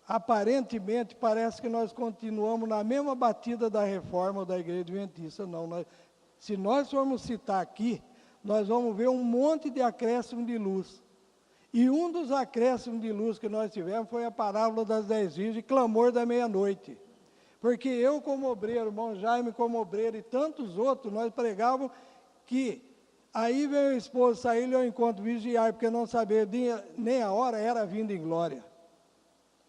aparentemente parece que nós continuamos na mesma batida da reforma da Igreja Adventista. Não, se nós formos citar aqui, nós vamos ver um monte de acréscimo de luz. E um dos acréscimos de luz que nós tivemos foi a parábola das 10 virgens, clamor da meia-noite. Porque eu como obreiro, irmão Jaime como obreiro e tantos outros, nós pregávamos que aí veio o esposo sair ao encontro, vigiar, porque não sabia nem a hora, era vindo em glória.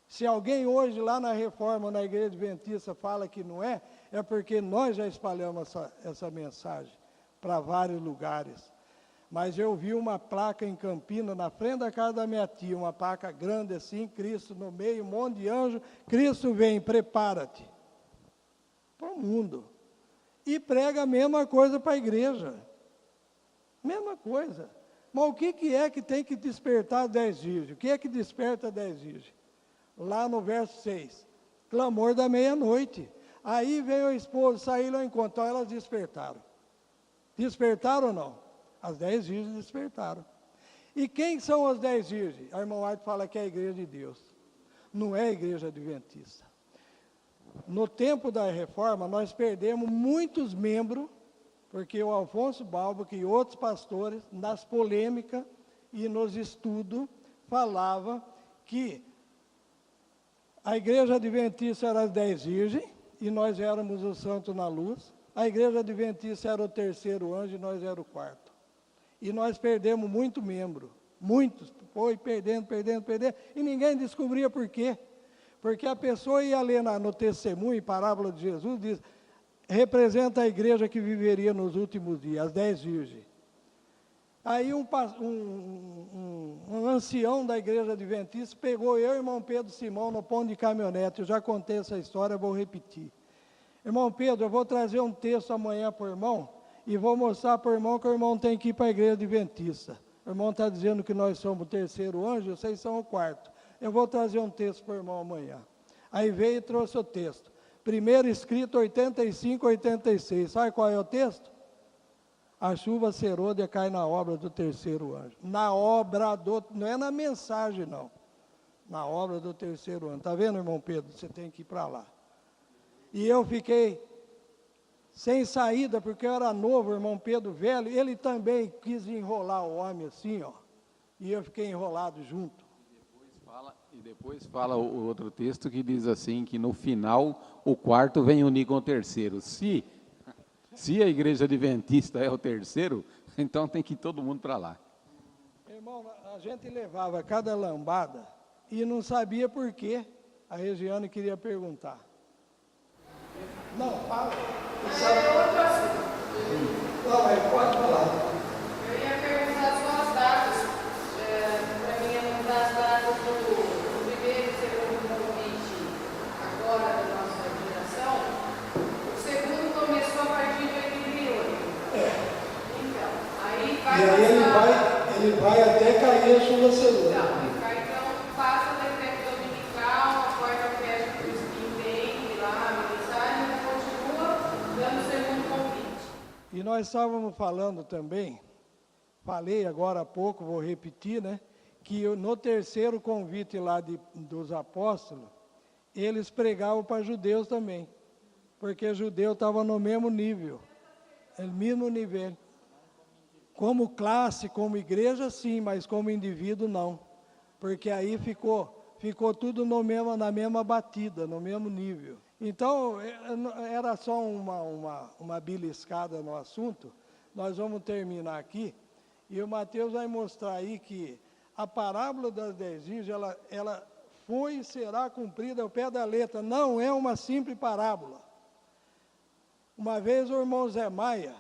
Se alguém hoje lá na reforma, na Igreja Adventista, fala que não é porque nós já espalhamos essa mensagem para vários lugares. Mas eu vi uma placa em Campinas, na frente da casa da minha tia, uma placa grande assim, Cristo no meio, um monte de anjo, Cristo vem, prepara-te. Para o mundo. E prega a mesma coisa para a igreja. Mesma coisa. Mas o que é que tem que despertar 10 virgens? O que é que desperta 10 virgens? Lá no verso 6, clamor da meia-noite. Aí veio o esposo, saíram ao encontro, então elas despertaram. Despertaram ou não? As 10 virgens despertaram. E quem são as 10 virgens? A irmã White fala que é a igreja de Deus. Não é a igreja adventista. No tempo da reforma, nós perdemos muitos membros, porque o Alfonso Balbo e outros pastores, nas polêmicas e nos estudos, falavam que a igreja adventista era as 10 virgens, e nós éramos o santo na luz. A igreja adventista era o terceiro anjo, e nós era o quarto. E nós perdemos muito membro, muitos, foi perdendo, e ninguém descobria por quê. Porque a pessoa ia ler no testemunho, parábola de Jesus, diz, representa a igreja que viveria nos últimos dias, as 10 virgens. Aí um ancião da igreja adventista pegou eu e o irmão Pedro Simão no ponto de caminhonete. Eu já contei essa história, vou repetir. Irmão Pedro, eu vou trazer um texto amanhã para o irmão e vou mostrar para o irmão que o irmão tem que ir para a igreja adventista. O irmão está dizendo que nós somos o terceiro anjo, vocês são o quarto. Eu vou trazer um texto para o irmão amanhã. Aí veio e trouxe o texto. Primeiro escrito, 85, 86. Sabe qual é o texto? A chuva serôdia cai na obra do terceiro anjo. Na obra do... Não é na mensagem, não. Na obra do terceiro anjo. Está vendo, irmão Pedro? Você tem que ir para lá. E eu fiquei sem saída, porque eu era novo, irmão Pedro velho. Ele também quis enrolar o homem assim, ó. E eu fiquei enrolado junto. E depois fala o outro texto que diz assim, que no final o quarto vem unir com o terceiro. Se a igreja adventista é o terceiro, então tem que ir todo mundo para lá. Irmão, a gente levava cada lambada e não sabia por quê. A Regiane queria perguntar. Não, fala. Não, mas pode falar. Eu ia perguntar só as datas, para mim anotar as datas do primeiro e segundo convite agora da nossa geração. O segundo começou a partir de 88. Então, aí vai. E aí ele vai até cair a chuva segunda. Então, passa o decreto dominical, a quarta-feira que entende lá a mensagem e continua dando o segundo convite. E nós estávamos falando também, falei agora há pouco, vou repetir, né? Que no terceiro convite lá dos apóstolos, eles pregavam para judeus também, porque judeu estava no mesmo nível, no mesmo nível. Como classe, como igreja, sim, mas como indivíduo, não. Porque aí ficou tudo na mesma batida, no mesmo nível. Então, era só uma beliscada no assunto. Nós vamos terminar aqui. E o Mateus vai mostrar aí que a parábola das 10 virgens, ela foi e será cumprida ao pé da letra. Não é uma simples parábola. Uma vez o irmão Zé Maia,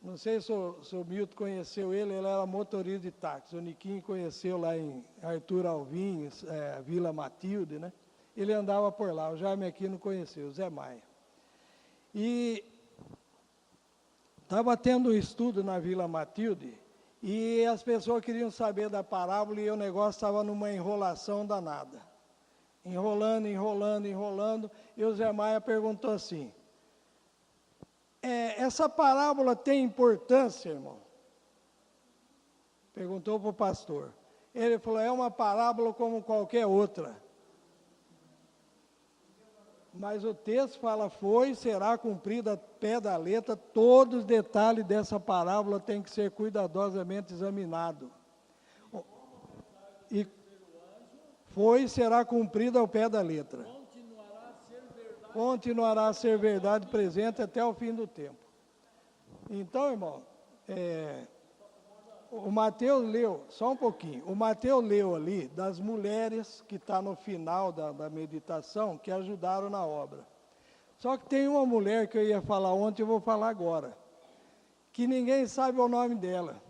não sei se o Milton conheceu ele era motorista de táxi. O Niquinho conheceu lá em Arthur Alvim, Vila Matilde, né? Ele andava por lá, o Jaime aqui não conheceu, o Zé Maia. E estava tendo um estudo na Vila Matilde, e as pessoas queriam saber da parábola, e o negócio estava numa enrolação danada. Enrolando, e o Zé Maia perguntou assim, essa parábola tem importância, irmão? Perguntou para o pastor. Ele falou, é uma parábola como qualquer outra. Mas o texto fala, será cumprida a pé da letra, todos os detalhes dessa parábola têm que ser cuidadosamente examinados. E será cumprida ao pé da letra. Continuará a ser verdade presente até o fim do tempo. Então, irmão, o Mateus leu, só um pouquinho, o Mateus leu ali das mulheres que está no final da meditação, que ajudaram na obra. Só que tem uma mulher que eu ia falar ontem, eu vou falar agora, que ninguém sabe o nome dela.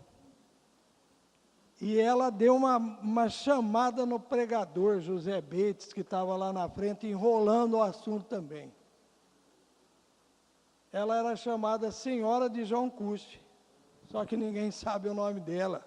E ela deu uma chamada no pregador, José Betes, que estava lá na frente, enrolando o assunto também. Ela era chamada Senhora de João Custe, só que ninguém sabe o nome dela.